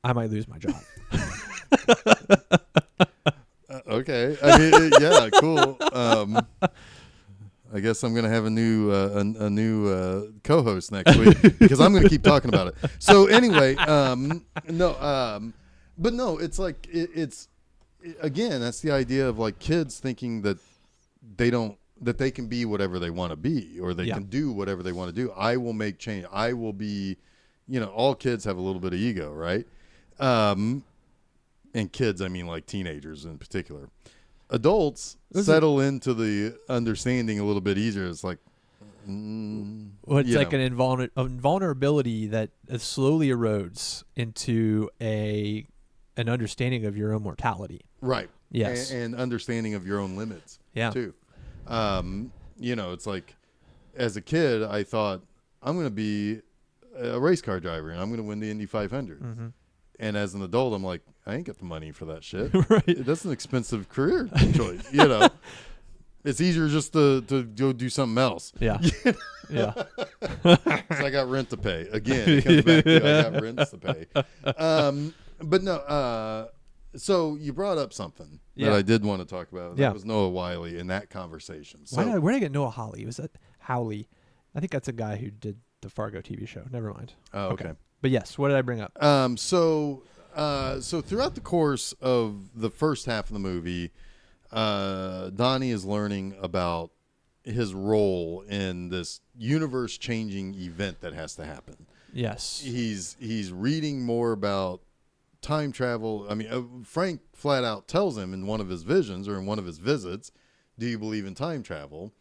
I might lose my job. Okay. I mean, yeah, cool. I guess I'm gonna have a new co-host next week because I'm gonna keep talking about it. So anyway, but no, it's like it's again, that's the idea of like kids thinking that they can be whatever they want to be, or they can do whatever they want to do. I will make change. I will be, all kids have a little bit of ego, right? And kids, I mean like teenagers in particular. Adults settle into the understanding a little bit easier. It's like, it's like an invulnerability that slowly erodes into an understanding of your own mortality. Right. Yes. And understanding of your own limits. Yeah. Too. It's like, as a kid, I thought I'm going to be a race car driver and I'm going to win the Indy 500. Mm-hmm. And as an adult, I'm like, I ain't got the money for that shit. Right. That's an expensive career choice. It's easier just to go do something else. Yeah. Yeah. So I got rent to pay. Again, it comes back to I got rents to pay. But no, so you brought up something that I did want to talk about. That was Noah Wiley in that conversation. So, where did I get Noah Hawley? Was that Howley? I think that's a guy who did the Fargo TV show. Never mind. Oh, okay. But yes, what did I bring up? So throughout the course of the first half of the movie, Donnie is learning about his role in this universe-changing event that has to happen. Yes. He's reading more about time travel. I mean, Frank flat out tells him in one of his visions or in one of his visits, do you believe in time travel?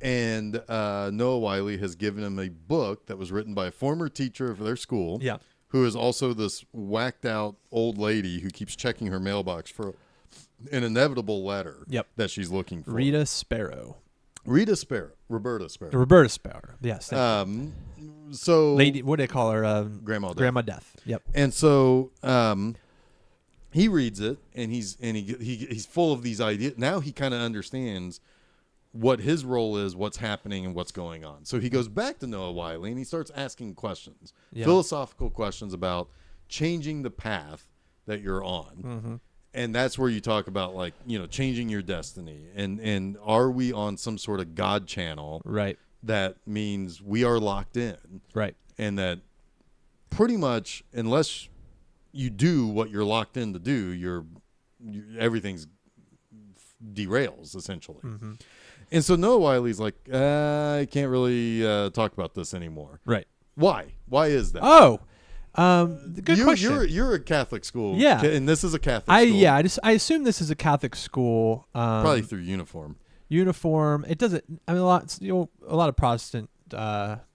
And Noah Wiley has given him a book that was written by a former teacher of their school, who is also this whacked out old lady who keeps checking her mailbox for an inevitable letter that she's looking for. Roberta Sparrow. Yes. So lady, what do they call her? Grandma Death. Yep. And so he reads it, and he's full of these ideas. Now he kind of understands what his role is, what's happening, and what's going on. So he goes back to Noah Wyle and he starts asking questions, philosophical questions about changing the path that you're on. And that's where you talk about, like, changing your destiny. And are we on some sort of God channel? Right. That means we are locked in. Right. And that pretty much, unless you do what you're locked in to do, everything's derails, essentially. And so Noah Wiley's like, I can't really talk about this anymore. Right. Why? Why is that? Oh, good question. You're a Catholic school. Yeah. And this is a Catholic school. Yeah, I assume this is a Catholic school. Probably through uniform. It doesn't, I mean, a lot of Protestant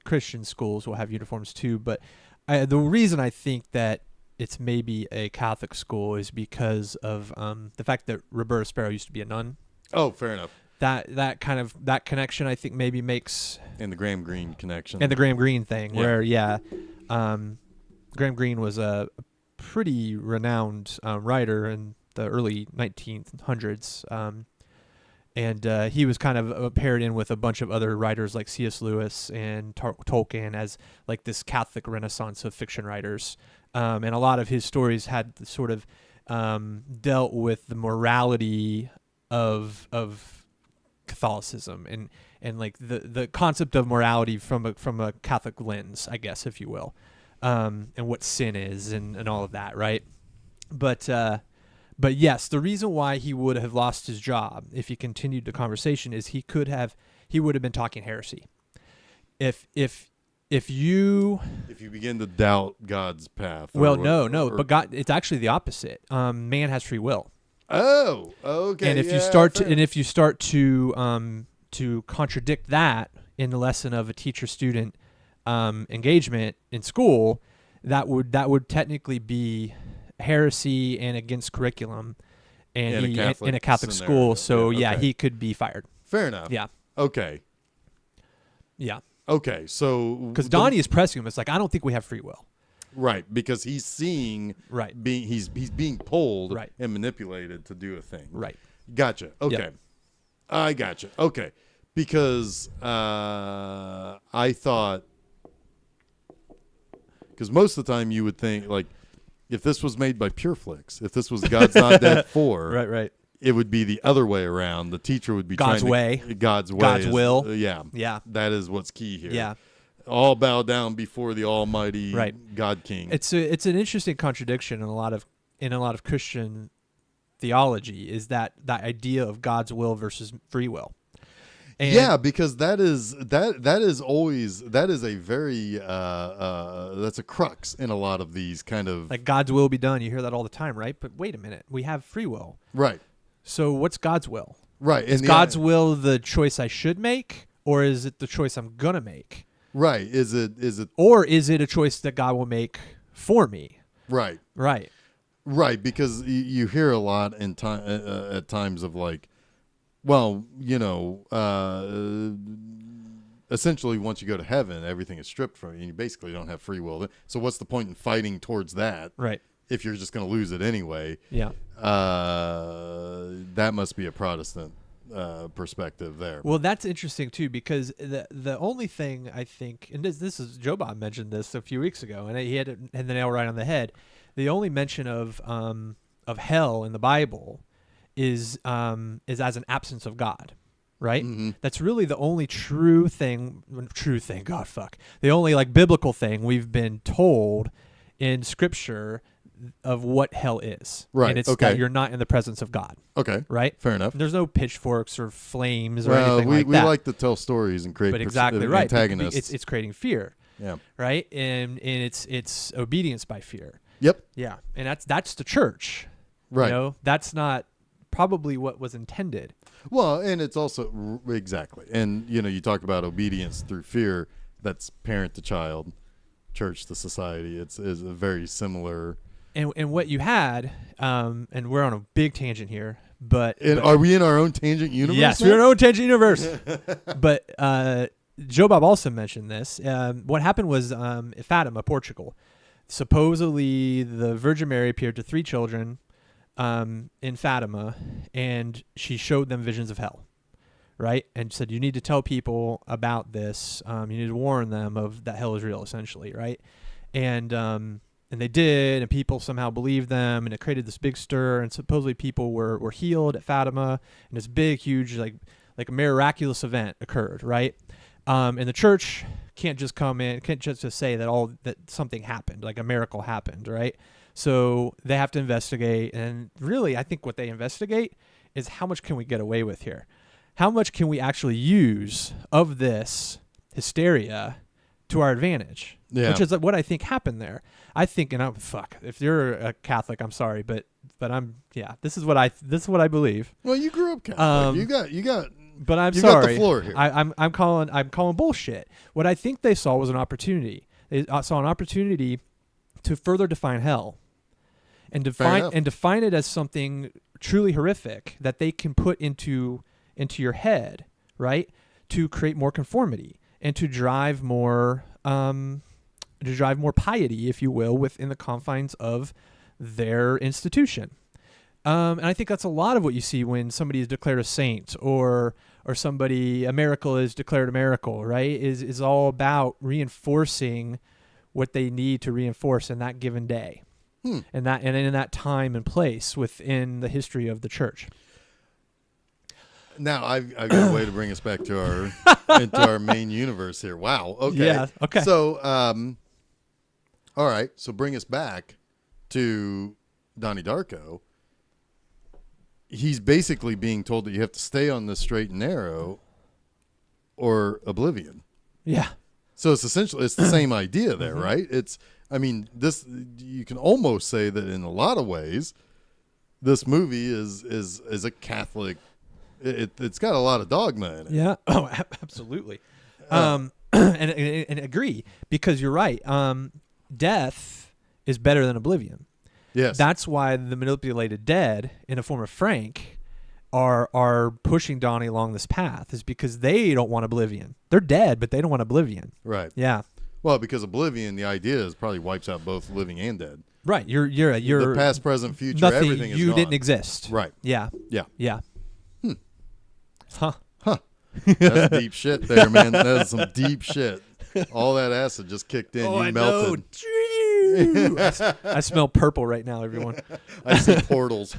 Christian schools will have uniforms too, but the reason I think that it's maybe a Catholic school is because of the fact that Roberta Sparrow used to be a nun. Oh, fair enough. That connection, I think, maybe makes... And the Graham Greene connection. And the Graham Greene thing, where, Graham Greene was a pretty renowned writer in the early 1900s. And he was kind of paired in with a bunch of other writers like C.S. Lewis and Tolkien as like this Catholic renaissance of fiction writers. And a lot of his stories had sort of dealt with the morality of Catholicism and like the concept of morality from a Catholic lens, I guess, if you will, and what sin is and all of that, right? But yes, the reason why he would have lost his job if he continued the conversation is he would have been talking heresy. If you begin to doubt God's path. But God, it's actually the opposite. Man has free will. Oh, okay. And if you start to contradict that in the lesson of a teacher-student engagement in school, that would technically be heresy and against curriculum, and in a Catholic school. So he could be fired. Fair enough. Yeah. Okay. Yeah. Okay. So because Donnie is pressing him, it's like, I don't think we have free will. Right, because he's seeing he's being pulled and manipulated to do a thing. Right. Gotcha. Okay. Yep. I gotcha. Okay. Because I thought, because most of the time you would think, like, if this was made by PureFlix, if this was God's Not Dead 4, right, it would be the other way around. The teacher would be God's way. God's will. Yeah. That is what's key here. Yeah. All bow down before the Almighty God King. It's an interesting contradiction in a lot of Christian theology, is that idea of God's will versus free will. And because that is a very that's a crux in a lot of these kind of, like, God's will be done. You hear that all the time, right? But wait a minute, we have free will, right? So what's God's will? Right. Is God's will the choice I should make, or is it the choice I'm gonna make? Right. Is it or is it a choice that God will make for me? Right. Right. Right. Because you hear a lot at times of, like, well, essentially once you go to heaven, everything is stripped from you, and you basically don't have free will. So what's the point in fighting towards that? Right. If you're just going to lose it anyway. Yeah. That must be a Protestant perspective there. Well, that's interesting too, because the only thing I think, and this is Joe Bob mentioned this a few weeks ago, and he had the nail right on the head. The only mention of hell in the Bible is as an absence of God, right? Mm-hmm. That's really the only true thing. God, fuck. The only, like, biblical thing we've been told in Scripture of what hell is. Right. And it's that you're not in the presence of God. Okay. Right? Fair enough. There's no pitchforks or flames or anything like that. We like to tell stories and create antagonists. It's creating fear. Yeah. Right? And it's obedience by fear. Yep. Yeah. And that's the church. Right. That's not probably what was intended. Well, and it's also exactly. And you talk about obedience through fear. That's parent to child, church to society. Is a very similar. And what you had, and we're on a big tangent here, but are we in our own tangent universe? Yes, we're in our own tangent universe. But Joe Bob also mentioned this. What happened was Fatima, Portugal. Supposedly, the Virgin Mary appeared to 3 children in Fatima, and she showed them visions of hell, right? And said, you need to tell people about this. You need to warn them of that hell is real, essentially, right? And they did, and people somehow believed them, and it created this big stir, and supposedly people were healed at Fatima, and this big, huge, like a miraculous event occurred, right? And the church can't just come in, can't just say that something happened, like a miracle happened, right? So they have to investigate, and really, I think what they investigate is how much can we get away with here? How much can we actually use of this hysteria to our advantage? Yeah. Which is what I think happened there. I think, and if you're a Catholic, I'm sorry, but this is what I believe. Well, you grew up Catholic. You got. But I'm you sorry. got the floor here. I'm calling bullshit. What I think they saw was an opportunity. They saw an opportunity to further define hell, and define it as something truly horrific that they can put into your head, right? To create more conformity and to drive more piety, if you will, within the confines of their institution. And I think that's a lot of what you see when somebody is declared a saint or a miracle is declared a miracle, right? Is all about reinforcing what they need to reinforce in that given day. And in that time and place within the history of the church. Now I've got a way to bring us back to into our main universe here. Wow. Okay. Yeah. Okay. So, all right. So bring us back to Donnie Darko. He's basically being told that you have to stay on the straight and narrow, or oblivion. Yeah. So it's essentially the same idea there, right? This you can almost say that in a lot of ways, this movie is a Catholic. It's got a lot of dogma in it. Yeah. Oh, absolutely. And agree, because you're right. Death is better than oblivion. Yes. That's why the manipulated dead, in the form of Frank, are pushing Donnie along this path, is because they don't want oblivion. They're dead, but they don't want oblivion. Right. Yeah. Well, because oblivion, the idea is probably wipes out both living and dead. Right. You're the past, present, future, nothing, everything is you gone. didn't exist. Right. Yeah. Yeah. Yeah. Huh. That's deep shit there, man. That's some deep shit. All that acid just kicked in. You melted. I smell purple right now, everyone. I see portals.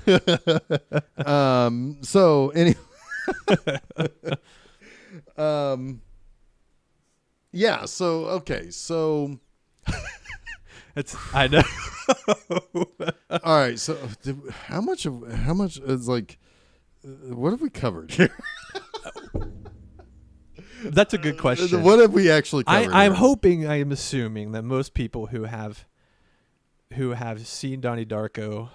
So anyway, yeah. So okay. So I know. All right. So how much is like? What have we covered here? That's a good question. What have we actually covered? I'm assuming that most people who have seen Donnie Darko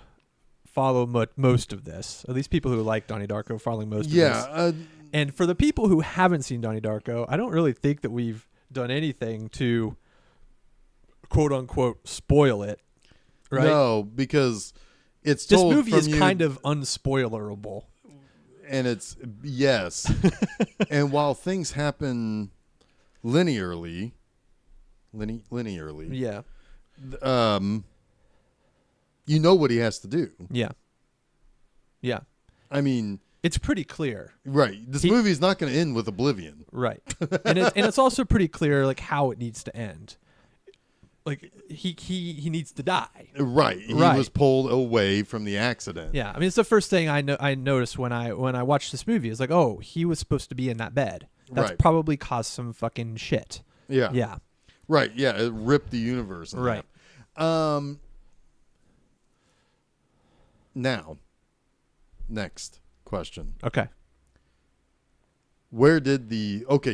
follow most of this. At least people who like Donnie Darko following most of this. And for the people who haven't seen Donnie Darko, I don't really think that we've done anything to quote unquote spoil it. Right? No, because it's this told movie from is kind of unspoilerable. And it's yes. And while things happen linearly, Yeah. You know what he has to do. Yeah. Yeah. I mean, it's pretty clear. Right. This movie is not going to end with oblivion. Right. And it's also pretty clear like how it needs to end. Like he needs to die. Right. He was pulled away from the accident. Yeah. I mean, it's the first thing I noticed when I watched this movie. It's like, oh, he was supposed to be in that bed. That's probably caused some fucking shit. Yeah. Yeah. Right. Yeah. It ripped the universe. Right. Now, next question. Okay.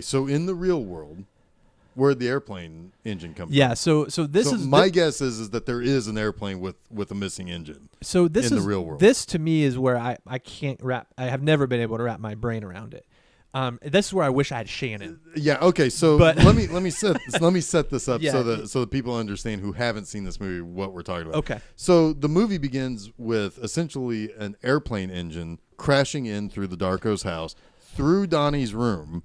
So in the real world, where'd the airplane engine come from? Yeah, so this is my guess is that there is an airplane with a missing engine. So this in is the real world. This to me is where I have never been able to wrap my brain around it. This is where I wish I had Shannon. Yeah. Okay. So let me set this up so that people understand who haven't seen this movie what we're talking about. Okay. So the movie begins with essentially an airplane engine crashing in through the Darko's house through Donnie's room.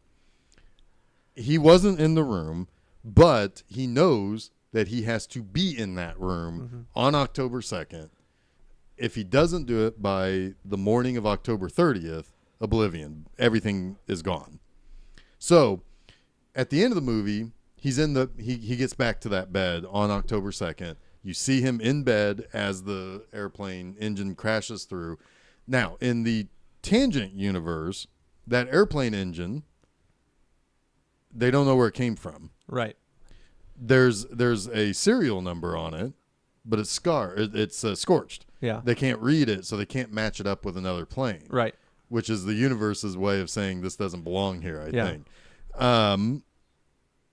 He wasn't in the room, but he knows that he has to be in that room on October 2nd. If he doesn't do it by the morning of October 30th, oblivion. Everything is gone. So at the end of the movie, he gets back to that bed on October 2nd. You see him in bed as the airplane engine crashes through. Now, in the Tangent universe, that airplane engine, they don't know where it came from. Right. There's a serial number on it, but it's scorched. Yeah. They can't read it, so they can't match it up with another plane. Right. Which is the universe's way of saying this doesn't belong here, I think.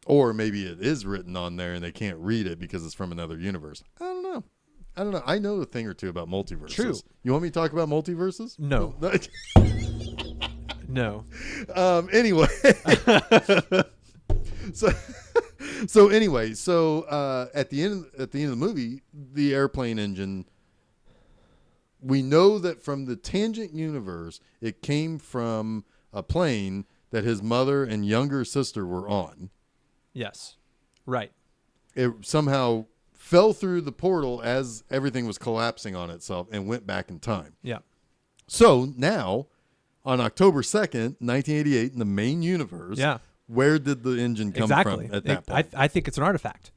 Or maybe it is written on there and they can't read it because it's from another universe. I don't know. I know a thing or two about multiverses. True. You want me to talk about multiverses? No. No. Anyway. So anyway, at the end of the movie, the airplane engine, we know that from the Tangent universe, it came from a plane that his mother and younger sister were on. Yes. Right. It somehow fell through the portal as everything was collapsing on itself and went back in time. Yeah. So now, on October 2nd, 1988, in the main universe, where did the engine come from at that point? I think it's an artifact.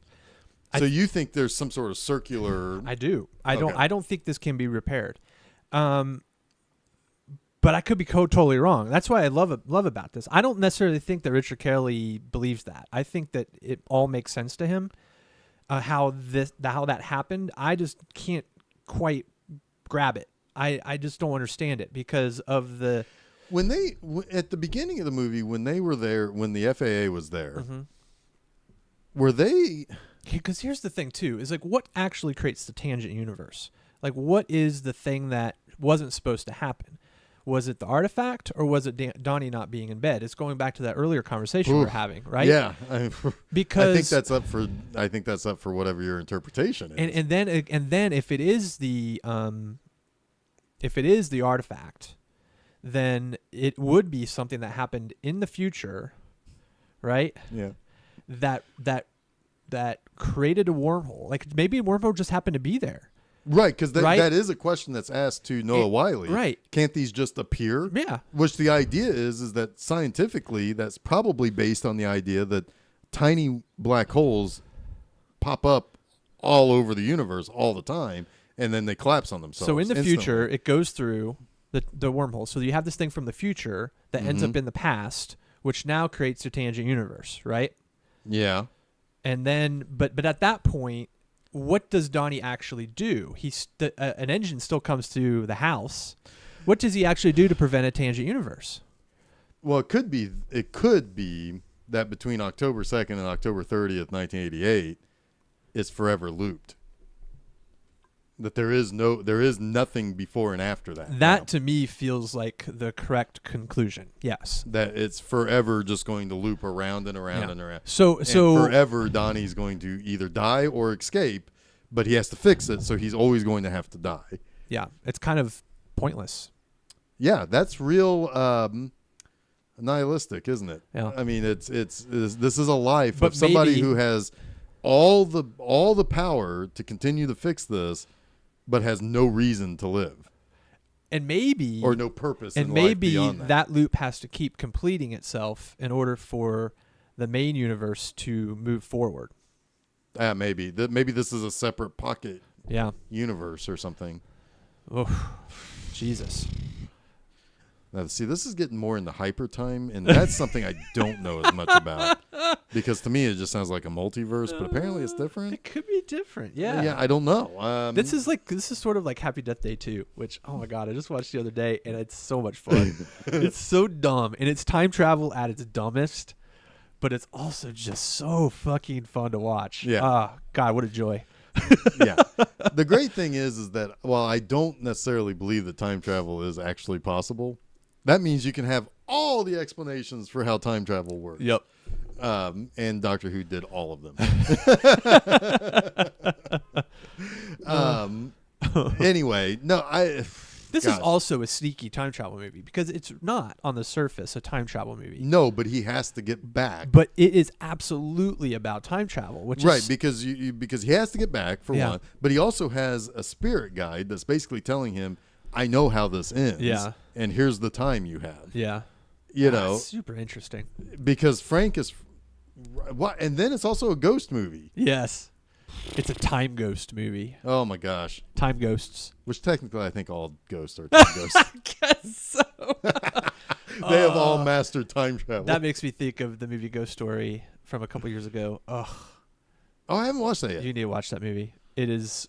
So you think there's some sort of circular... I do. I don't think this can be repaired. But I could be totally wrong. That's why I love about this. I don't necessarily think that Richard Kelly believes that. I think that it all makes sense to him. How that happened, I just can't quite grab it. I just don't understand it because of the... When they at the beginning of the movie, when they were there, when the FAA was there, were they... Because here's the thing too, is like what actually creates the Tangent universe? Like what is the thing that wasn't supposed to happen? Was it the artifact or was it Donnie not being in bed? It's going back to that earlier conversation we were having, right? Yeah, because I think that's up for whatever your interpretation is. And then if it is the artifact, then it would be something that happened in the future, right? Yeah. That created a wormhole. Like maybe a wormhole just happened to be there. Right, because that is a question that's asked to Noah Wyle. Right. Can't these just appear? Yeah. Which the idea is that scientifically that's probably based on the idea that tiny black holes pop up all over the universe all the time, and then they collapse on themselves. So in the instantly. future, it goes through the wormhole. So you have this thing from the future that ends up in the past, which now creates a Tangent universe, right? Yeah. And then, but at that point, what does Donnie actually do? An engine still comes to the house. What does he actually do to prevent a Tangent universe? Well, it could be that between October 2nd and October 30th, 1988, it's forever looped. That there is nothing before and after that. That to me feels like the correct conclusion. Yes. That it's forever just going to loop around and around and around. So forever Donnie's going to either die or escape, but he has to fix it, so he's always going to have to die. Yeah, it's kind of pointless. Yeah, that's real nihilistic, isn't it? Yeah. I mean, this is a life But of somebody maybe, who has all the power to continue to fix this, but has no reason to live. And maybe... Or no purpose in life maybe beyond that loop has to keep completing itself in order for the main universe to move forward. Maybe. Maybe this is a separate pocket universe or something. Oh, Jesus. Now, see, this is getting more into hyper time, and that's something I don't know as much about. Because to me, it just sounds like a multiverse, but apparently it's different. It could be different, yeah. Yeah, I don't know. This is sort of like Happy Death Day 2, which, oh my God, I just watched the other day, and it's so much fun. It's so dumb, and it's time travel at its dumbest, but it's also just so fucking fun to watch. Yeah. Ah, God, what a joy. Yeah. The great thing is that while I don't necessarily believe that time travel is actually possible, that means you can have all the explanations for how time travel works. Yep. And Doctor Who did all of them. Anyway, no, This is also a sneaky time travel movie because it's not on the surface a time travel movie. No, but he has to get back. But it is absolutely about time travel, which right, is because he has to get back for one, but he also has a spirit guide that's basically telling him, I know how this ends. Yeah. And here's the time you have. Yeah. You know, super interesting. because Frank is what, and then it's also a ghost movie. Yes. It's a time ghost movie. Oh my gosh. Time ghosts. Which technically I think all ghosts are time ghosts. I guess so. They have all mastered time travel. That makes me think of the movie Ghost Story from a couple years ago. Ugh. Oh, I haven't watched that yet. You need to watch that movie. It's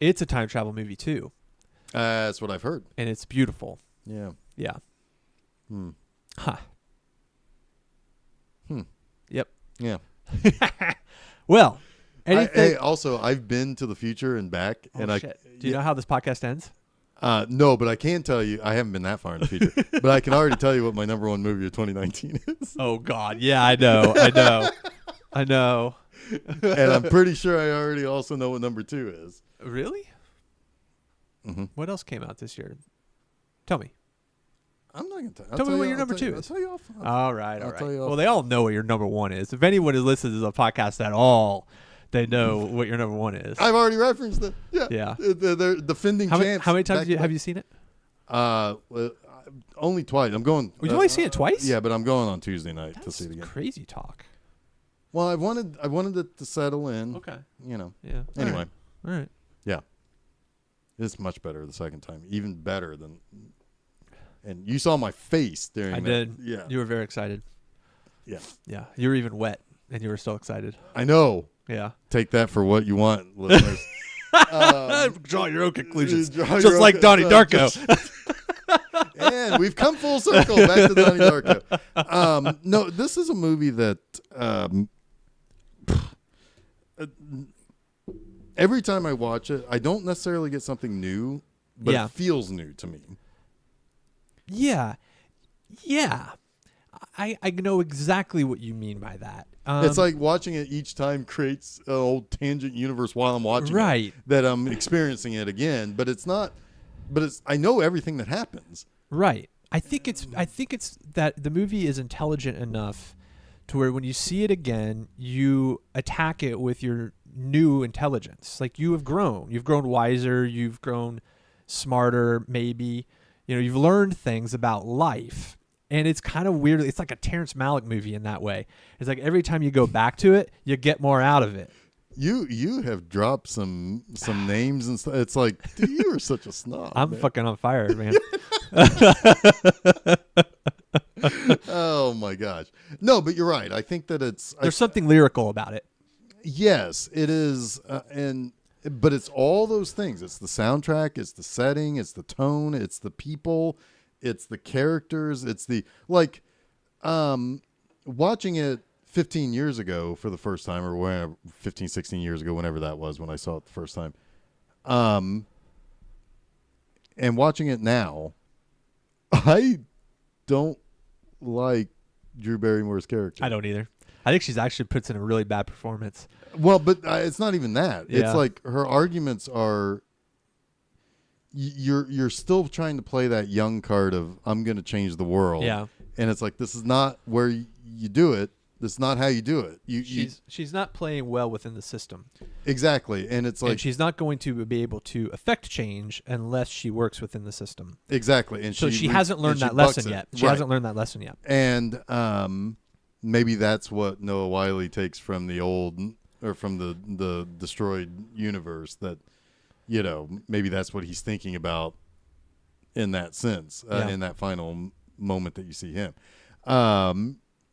a time travel movie too. That's what I've heard. And it's beautiful. Yeah. Yeah. Hmm. Huh. Yep. Yeah. Well, anything. Also, I've been to the future and back, and Shit. Do you know how this podcast ends? No, but I can tell you, I haven't been that far in the future, but I can already tell you what my number one movie of 2019 is. Oh God, yeah, I know. I know. And I'm pretty sure I already also know what number 2 is. Really? Mm-hmm. What else came out this year? Tell me. I'm not going to tell me what your number 2 I'll is. tell you off. All right. tell you off. Well, they all know what your number 1 is. If anyone has listened to the podcast at all, they know what your number 1 is. I've already referenced it. Yeah. Yeah. They're defending champs. How many times have you seen it? Only twice. I'm going. You've only seen it twice? Yeah, but I'm going on Tuesday night to That's see it again. crazy talk. Well, I wanted it to settle in. Okay. You know. Yeah. Anyway. All right. Yeah. It's much better the second time. Even better than. And you saw my face during. I that. did. Yeah. You were very excited. Yeah. Yeah. You were even wet, and you were still excited. I know. Yeah. Take that for what you want, listeners. Draw your own conclusions. Draw Just your like own- Donnie Darko. And we've come full circle back to Donnie Darko. No, this is a movie that every time I watch it, I don't necessarily get something new, but Yeah. it feels new to me. Yeah. Yeah. I know exactly what you mean by that. It's like watching it each time creates an old tangent universe while I'm watching Right. it, that I'm experiencing it again, but it's not. But it's I know everything that happens. Right. I think it's that the movie is intelligent enough to where when you see it again, you attack it with your new intelligence. Like you have grown. You've grown wiser, you've grown smarter, maybe. You know, you've learned things about life. And it's kind of weird. It's like a Terrence Malick movie in that way. It's like every time you go back to it, you get more out of it. You have dropped some names and stuff. It's like, dude, you are such a snob. I'm man. fucking on fire, man. Oh my gosh. No, but you're right. I think that There's something lyrical about it. yes, it is, but it's all those things. It's the soundtrack, it's the setting, it's the tone, it's the people, it's the characters, it's the watching it 15 years ago for the first time, or whenever, 15, 16 years ago, whenever that was when I saw it the first time. And watching it now, I don't like Drew Barrymore's character. I don't either. I think she's actually puts in a really bad performance. Well, but it's not even that. Yeah. It's like her arguments are. You're still trying to play that young card of I'm going to change the world. Yeah. And it's like, this is not where you do it. This is not how you do it. She's not playing well within the system. Exactly. And it's like, and she's not going to be able to affect change unless she works within the system. exactly. And So she hasn't learned that lesson yet. She hasn't learned that lesson yet. And maybe that's what Noah Wiley takes from the old, or from the destroyed universe, that, you know, maybe that's what he's thinking about in that sense, in that final moment that you see him.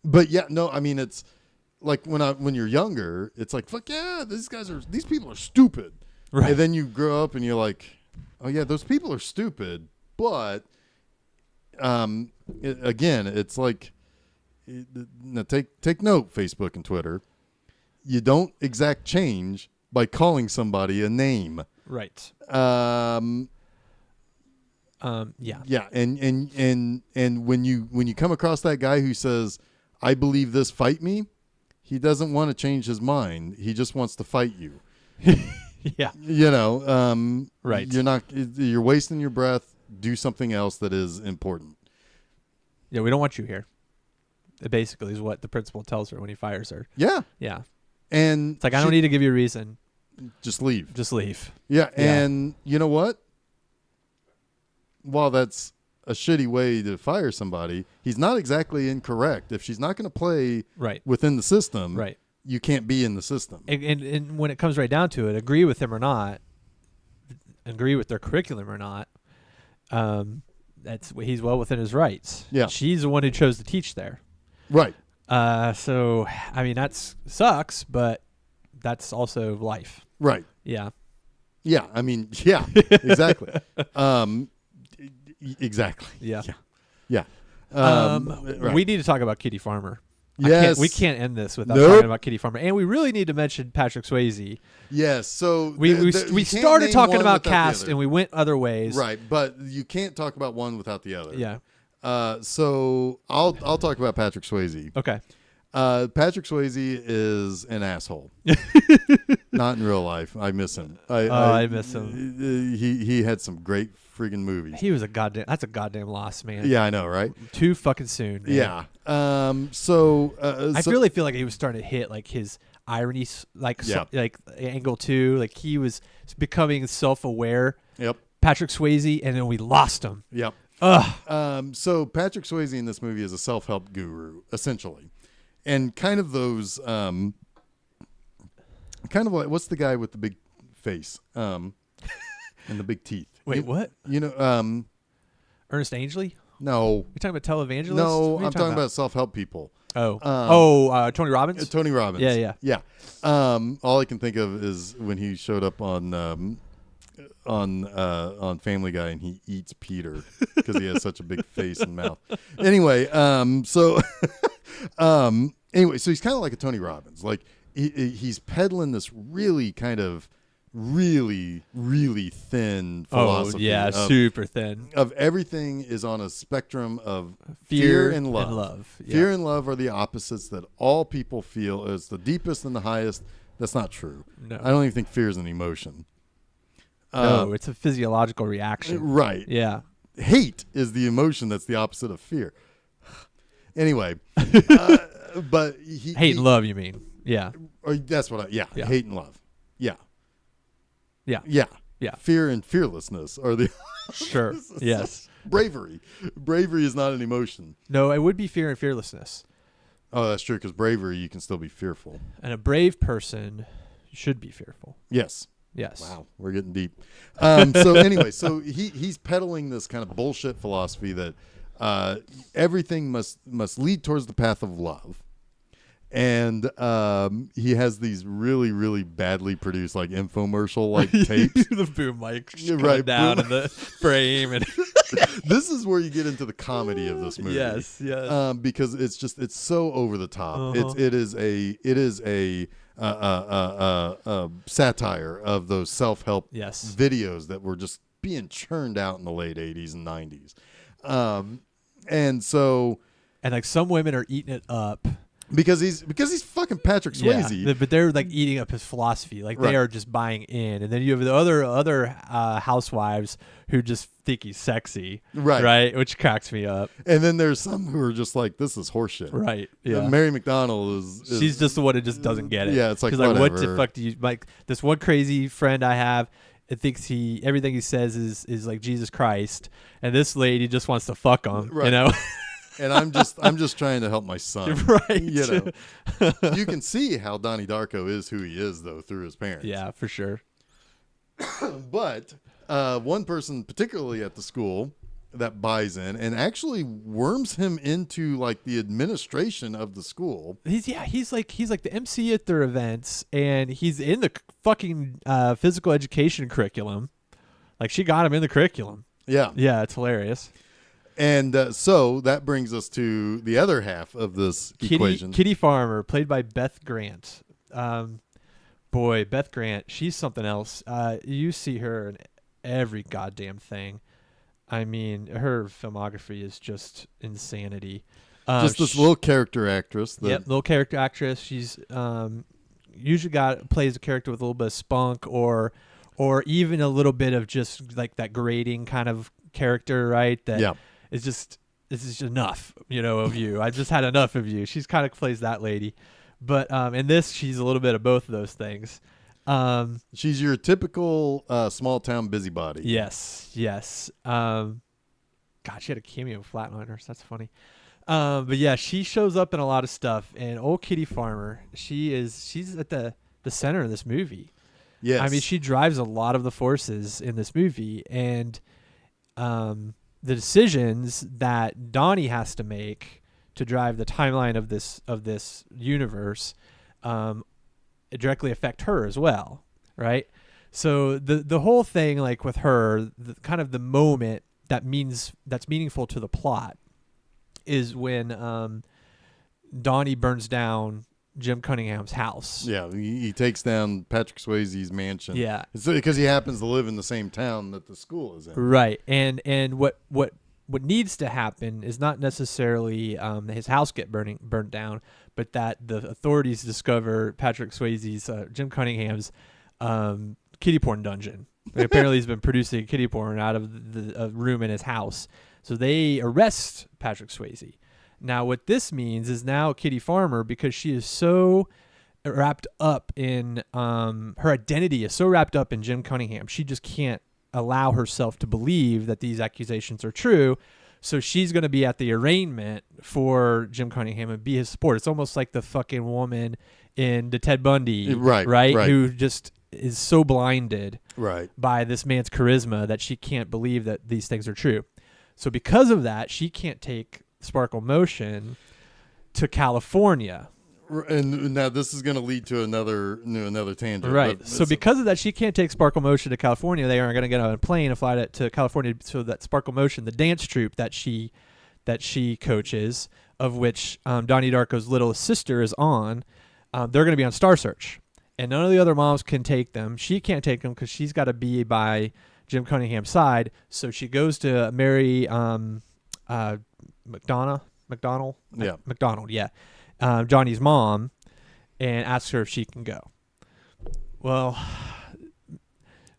But yeah, no, I mean, it's like when you're younger, it's like, fuck yeah, these people are stupid. Right. And then you grow up and you're like, oh yeah, those people are stupid. But again, it's like, take note, Facebook and Twitter. You don't exact change by calling somebody a name. Right. Yeah. Yeah. And when you come across that guy who says, I believe this, fight me, he doesn't want to change his mind. He just wants to fight you. Yeah. You know, right. You're wasting your breath. Do something else that is important. Yeah, we don't want you here. It basically is what the principal tells her when he fires her. Yeah. Yeah. And It's like, I don't need to give you a reason. Just leave. Just leave. Yeah. Yeah. And you know what? while that's a shitty way to fire somebody, he's not exactly incorrect. If she's not going to play within the system, you can't be in the system. And when it comes right down to it, agree with him or not, agree with their curriculum or not, he's well within his rights. Yeah. She's the one who chose to teach there. Right. So, I mean, that sucks, but that's also life. Right. Yeah. Yeah. I mean, yeah, exactly. Exactly. Yeah. Yeah. Right. We need to talk about Kitty Farmer. Yes. We can't end this without talking about Kitty Farmer. And we really need to mention Patrick Swayze. Yes. So we started talking about cast and we went other ways. Right. But you can't talk about one without the other. Yeah. So I'll talk about Patrick Swayze. Okay. Patrick Swayze is an asshole. Not in real life. I miss him. I miss him. He had some great friggin' movies. He was that's a goddamn loss, man. Yeah, I know, right? Too fucking soon, man. Yeah. I really feel like he was starting to hit like his irony, like angle too. Like he was becoming self-aware. Yep. Patrick Swayze, and then we lost him. Yep. Ugh. So Patrick Swayze in this movie is a self-help guru, essentially. And kind of those, kind of like, what's the guy with the big face, and the big teeth? Wait, what? You know, Ernest Angley? No. You're talking about televangelists? No, I'm talking about self-help people. Tony Robbins? Tony Robbins. Yeah. All I can think of is when he showed up on Family Guy and he eats Peter because he has such a big face and mouth. Anyway, so he's kind of like a Tony Robbins. Like he's peddling this really kind of really thin philosophy. Oh yeah, super thin. Of everything is on a spectrum of fear and love. Yeah. Fear and love are the opposites that all people feel is the deepest and the highest. That's not true. No. I don't even think fear is an emotion. No, it's a physiological reaction. Right. Yeah. Hate is the emotion that's the opposite of fear. Anyway, but hate and love, you mean? Yeah. Or that's what hate and love. Yeah. Yeah. Yeah. Yeah. Fear and fearlessness are the Sure. Yes. Bravery is not an emotion. No, it would be fear and fearlessness. Oh, that's true, because bravery, you can still be fearful. And a brave person should be fearful. Yes. Yes. Wow, we're getting deep. So anyway, he's peddling this kind of bullshit philosophy that everything must lead towards the path of love. And he has these really badly produced like infomercial like tapes. The boom mic right down in the frame, and this is where you get into the comedy of this movie. Yes. Because it's so over the top. It is a satire of those self-help videos that were just being churned out in the late 80s and 90s. And like some women are eating it up. Because he's fucking Patrick Swayze. Yeah, but they're like eating up his philosophy. Like they are just buying in. And then you have the other housewives who just think he's sexy. Right. Which cracks me up. And then there's some who are just like, this is horseshit. Right. Yeah. Mary McDonnell is she's just the one who just doesn't get it. Yeah, it's like, she's whatever. Like, what the fuck do you like? This one crazy friend I have, it thinks everything he says is like Jesus Christ, and this lady just wants to fuck him. Right. You know. And I'm just trying to help my son. Right. You know. You can see how Donnie Darko is who he is though through his parents. Yeah, for sure. But one person particularly at the school that buys in and actually worms him into like the administration of the school. He's like the MC at their events, and he's in the fucking physical education curriculum. Like she got him in the curriculum. Yeah. Yeah, it's hilarious. And so that brings us to the other half of this equation. Kitty Farmer, played by Beth Grant. Boy, Beth Grant, she's something else. You see her in every goddamn thing. I mean, her filmography is just insanity. Just this little character actress. Little character actress. She's usually plays a character with a little bit of spunk or even a little bit of just like that grating kind of character, right? That is just, this is just enough, of you. I've just had enough of you. She's kind of plays that lady. But in this, she's a little bit of both of those things. She's your typical small town busybody. Yes. God, she had a cameo of Flatliners. That's funny. But yeah, she shows up in a lot of stuff. And old Kitty Farmer, she's at the center of this movie. Yes. I mean, she drives a lot of the forces in this movie, and the decisions that Donnie has to make to drive the timeline of this universe directly affect her as well, right? So the whole thing, like with her, kind of the moment that's meaningful to the plot is when Donnie burns down Jim Cunningham's house. Yeah, he takes down Patrick Swayze's mansion. Yeah, it's because he happens to live in the same town that the school is in. Right, and what needs to happen is not necessarily his house get burnt down, but that the authorities discover Patrick Swayze's Jim Cunningham's kiddie porn dungeon. Apparently, he's been producing kiddie porn out of the room in his house. So they arrest Patrick Swayze. Now, what this means is now Kitty Farmer, because she is so wrapped up in her identity is so wrapped up in Jim Cunningham, she just can't allow herself to believe that these accusations are true. So she's going to be at the arraignment for Jim Cunningham and be his support. It's almost like the fucking woman in the Ted Bundy, right? Who just is so blinded by this man's charisma that she can't believe that these things are true. So because of that, she can't take Sparkle Motion to California. And now this is going to lead to another tangent. Right. So because of that, she can't take Sparkle Motion to California. They are going to get on a plane and fly to California so that Sparkle Motion, the dance troupe that she coaches, of which Donnie Darko's little sister is on, they're going to be on Star Search. And none of the other moms can take them. She can't take them because she's got to be by Jim Cunningham's side. So she goes to Mary McDonald, Johnny's mom, and asks her if she can go. Well,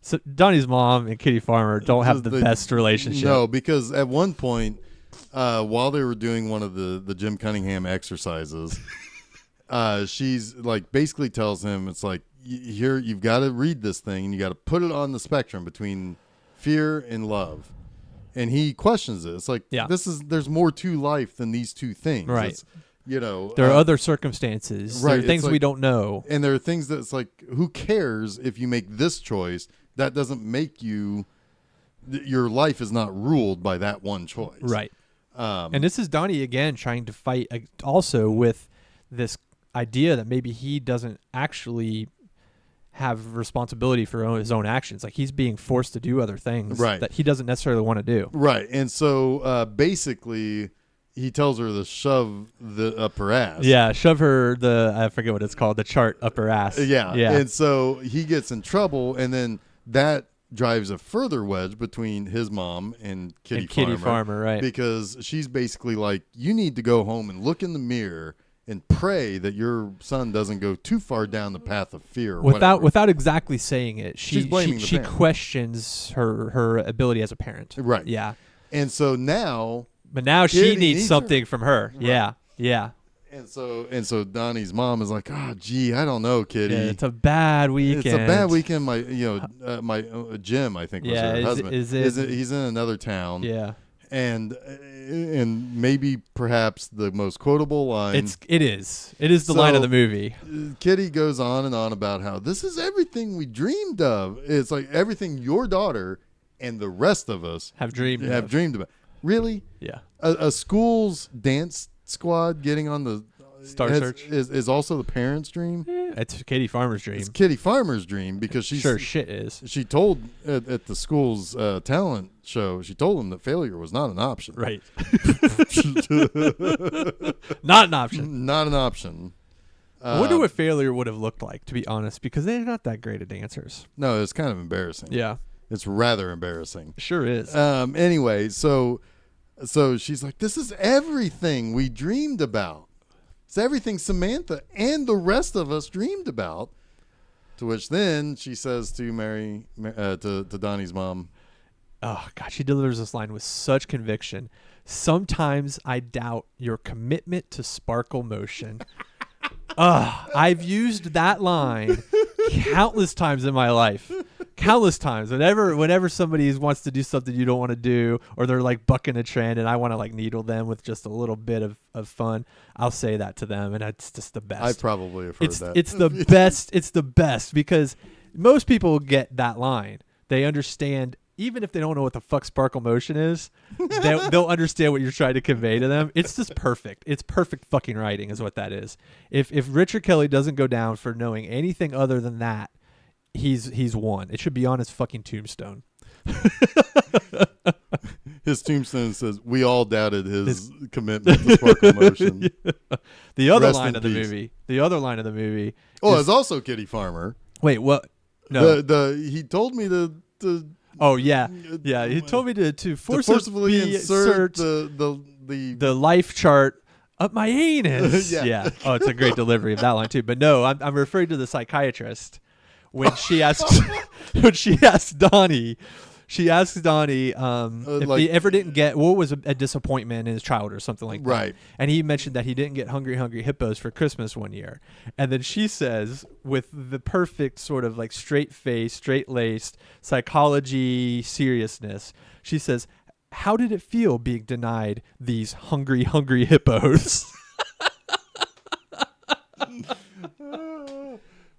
so Donnie's mom and Kitty Farmer don't have the best relationship. No, because at one point, while they were doing one of the Jim Cunningham exercises, she's like basically tells him, it's like, here, you've got to read this thing and you got to put it on the spectrum between fear and love. And he questions it. It's like, there's more to life than these two things. Right. It's, there are other circumstances. Right. There are things we don't know. And there are things that's like, who cares if you make this choice? That doesn't make you, your life is not ruled by that one choice. Right. And this is Donnie again trying to fight also with this idea that maybe he doesn't actually have responsibility for his own actions. Like he's being forced to do other things that he doesn't necessarily want to do. Right. And so basically he tells her to shove up her ass. Yeah, shove her I forget what it's called, the chart up her ass. Yeah. And so he gets in trouble, and then that drives a further wedge between his mom and Kitty Farmer, right? Because she's basically like, you need to go home and look in the mirror and pray that your son doesn't go too far down the path of fear. Without exactly saying it, she questions her ability as a parent. Right. Yeah. And so now, but now she needs something from her. Right. Yeah. Yeah. And so Donnie's mom is like, oh, gee, I don't know, Kitty. Yeah, it's a bad weekend. It's a bad weekend. My Jim, I think, was her husband. He's in another town. Yeah. And maybe perhaps the most quotable line. It is the line of the movie. Kitty goes on and on about how this is everything we dreamed of. It's like everything your daughter and the rest of us have dreamed about. Really? Yeah. A school's dance squad getting on the Star Search is also the parents' dream. Yeah, it's Kitty Farmer's dream. It's Kitty Farmer's dream because she's sure shit is. She told at the school's talent show, she told them that failure was not an option. Right. Not an option. Not an option. I wonder what failure would have looked like, to be honest, because they're not that great at dancers. No, it's kind of embarrassing. Yeah. It's rather embarrassing. It sure is. Anyway, so she's like, this is everything we dreamed about. It's everything Samantha and the rest of us dreamed about. To which then she says to to Donnie's mom, oh, God, she delivers this line with such conviction. Sometimes I doubt your commitment to Sparkle Motion. I've used that line countless times in my life. Countless times. Whenever somebody wants to do something you don't want to do, or they're like bucking a trend, and I want to like needle them with just a little bit of fun, I'll say that to them, and it's just the best. I probably have heard that. It's the best. It's the best because most people get that line. They understand. Even if they don't know what the fuck sparkle motion is, they'll understand what you're trying to convey to them. It's just perfect. It's perfect fucking writing is what that is. If Richard Kelly doesn't go down for knowing anything other than that, he's won. It should be on his fucking tombstone. His tombstone says, "We all doubted his commitment to sparkle motion." The other Rest line in of the peace. movie. The other line of the movie. Oh, it's also Kitty Farmer. Wait, what? No. He told me to Oh yeah. He told me to forcibly insert the life chart up my anus. Yeah. Oh, it's a great delivery of that line too. But no, I'm referring to the psychiatrist when she asks Donnie. She asks Donnie if he ever didn't get what was a disappointment in his childhood or something like that. Right. And he mentioned that he didn't get Hungry Hungry Hippos for Christmas one year. And then she says, with the perfect sort of like straight-faced, straight-laced psychology seriousness, she says, "How did it feel being denied these Hungry Hungry Hippos?"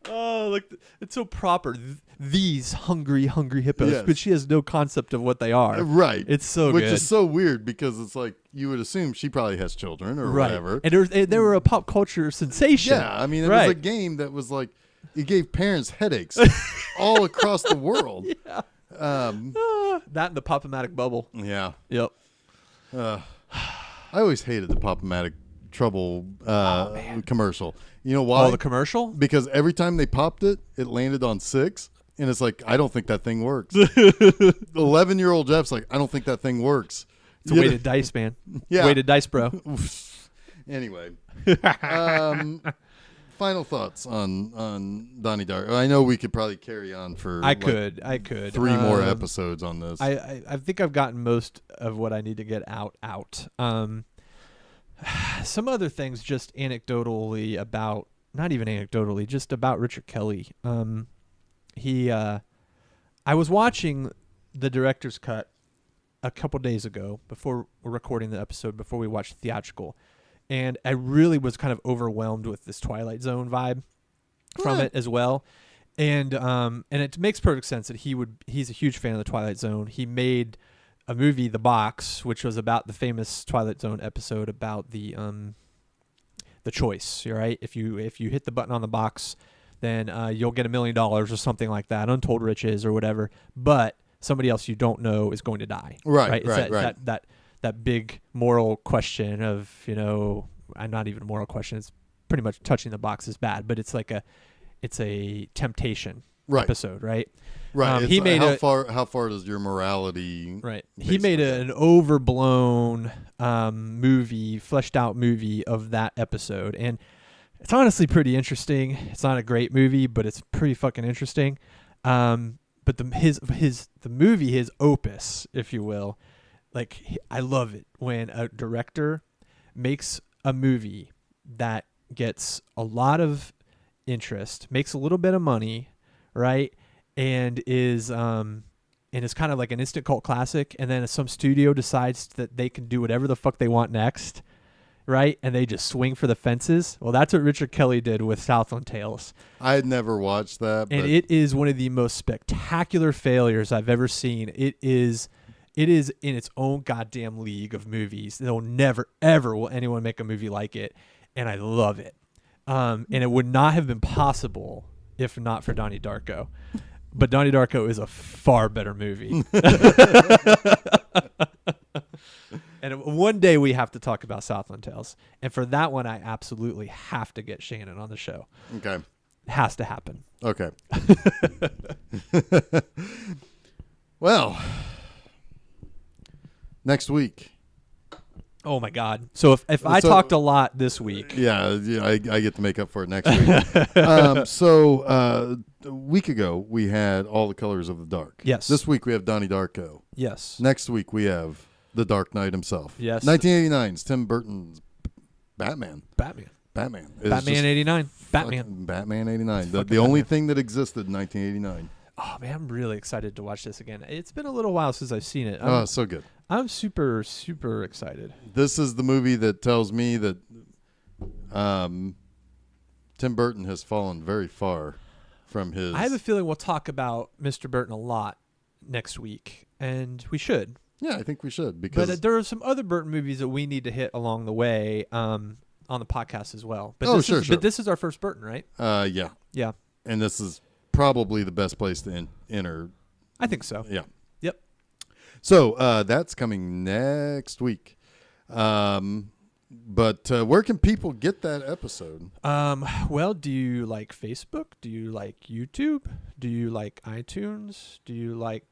Oh, look, it's so proper. These hungry hippos, Yes. but she has no concept of what they are. Right. It's so Which good. is so weird because it's like you would assume she probably has children or whatever. And they were a pop culture sensation. Yeah, I mean, it was a game that was like, it gave parents headaches all across the world. Yeah. That and the Pop-O-Matic bubble. Yeah. Yep. I always hated the Pop-O-Matic Trouble commercial. You know why? Oh, the commercial? Because every time they popped it, it landed on 6. And it's like, I don't think that thing works. 11-year-old Jeff's like, I don't think that thing works. It's a weighted dice, man. Yeah. Weighted dice, bro. Anyway. Final thoughts on Donnie Darko. I know we could probably carry on for I could. 3 more episodes on this. I think I've gotten most of what I need to get out. Some other things just anecdotally about, not even anecdotally, just about Richard Kelly. I was watching the director's cut a couple days ago before we're recording the episode, before we watched the theatrical, and I really was kind of overwhelmed with this Twilight Zone vibe from it as well. And it makes perfect sense that he's a huge fan of the Twilight Zone. He made a movie, The Box, which was about the famous Twilight Zone episode about the choice. Right? If you hit the button on the box, then you'll get $1 million or something like that, untold riches or whatever. But somebody else you don't know is going to die. Right. It's that big moral question of, not even a moral question. It's pretty much touching the box is bad, but it's like it's a temptation episode, right? Right. He made how far does your morality? Right. He made an overblown movie, fleshed out movie of that episode, and it's honestly pretty interesting. It's not a great movie, but it's pretty fucking interesting. But the movie, his opus, if you will, I love it when a director makes a movie that gets a lot of interest, makes a little bit of money, right? And is kind of like an instant cult classic, and then some studio decides that they can do whatever the fuck they want next, right? And they just swing for the fences. Well, that's what Richard Kelly did with Southland Tales. I had never watched that, and it is one of the most spectacular failures I've ever seen. It is in its own goddamn league of movies. There'll never ever will anyone make a movie like it, and I love it. And it would not have been possible if not for Donnie Darko. But Donnie Darko is a far better movie. And one day we have to talk about Southland Tales. And for that one, I absolutely have to get Shannon on the show. Okay. It has to happen. Okay. Well, next week. Oh my God! So if I talked a lot this week, I get to make up for it next week. A week ago we had All the Colors of the Dark. Yes. This week we have Donnie Darko. Yes. Next week we have The Dark Knight himself. Yes. 1989's Tim Burton's Batman. Batman. Batman 89. Batman. Batman 89. The only thing that existed in 1989. Oh man, I'm really excited to watch this again. It's been a little while since I've seen it. Oh, so good. I'm super, super excited. This is the movie that tells me that Tim Burton has fallen very far from his... I have a feeling we'll talk about Mr. Burton a lot next week, and we should. Yeah, I think we should. Because But there are some other Burton movies that we need to hit along the way on the podcast as well. But sure. But this is our first Burton, right? Yeah. Yeah. And this is probably the best place to enter. I think so. Yeah. Yep. So that's coming next week. But where can people get that episode? Well, do you like Facebook? Do you like YouTube? Do you like iTunes? Do you like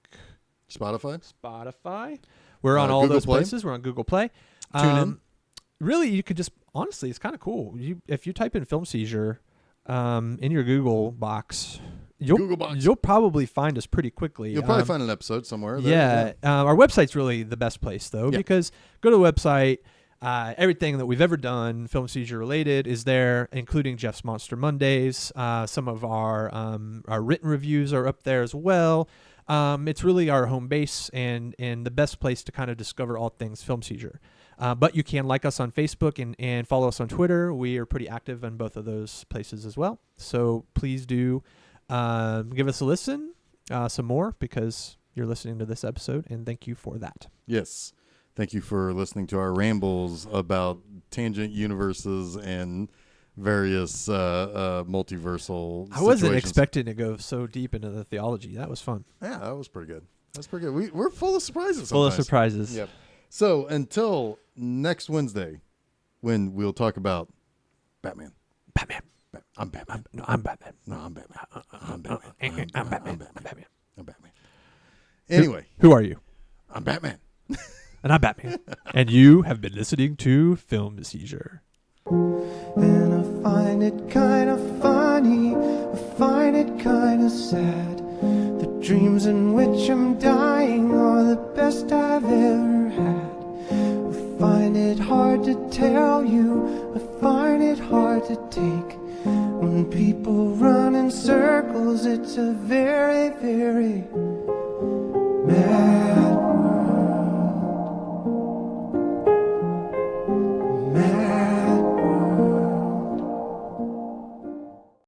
Spotify? We're on all Google those Play? places. We're on Google Play. Tune in. Really, you could just, honestly, it's kind of cool. If you type in Film Seizure in your Google box, you'll probably find us pretty quickly. You'll probably find an episode somewhere. Yeah. Our website's really the best place, though, because go to the website. Everything that we've ever done, Film Seizure related, is there, including Jeff's Monster Mondays. Some of our written reviews are up there as well. It's really our home base and the best place to kind of discover all things Film Seizure. But you can like us on Facebook and follow us on Twitter. We are pretty active in both of those places as well. So please do give us a listen some more, because you're listening to this episode, and thank you for that. Yes. Thank you for listening to our rambles about tangent universes and various multiversal I wasn't situations. expecting to go so deep into the theology. That was fun. Yeah, that was pretty good. That's pretty good. We're full of surprises. Full of sometimes. surprises. Yep. So until next Wednesday, when we'll talk about Batman. Batman. I'm Batman. I'm Batman. No, I'm Batman. I'm Batman. I'm Batman. I'm Batman. Anyway, Who are you? I'm Batman. And I'm Batman. And you have been listening to Film Seizure. And I find it kind of funny, I find it kind of sad. The dreams in which I'm dying are the best I've ever had. I find it hard to tell you, I find it hard to take. When people run in circles, it's a very, very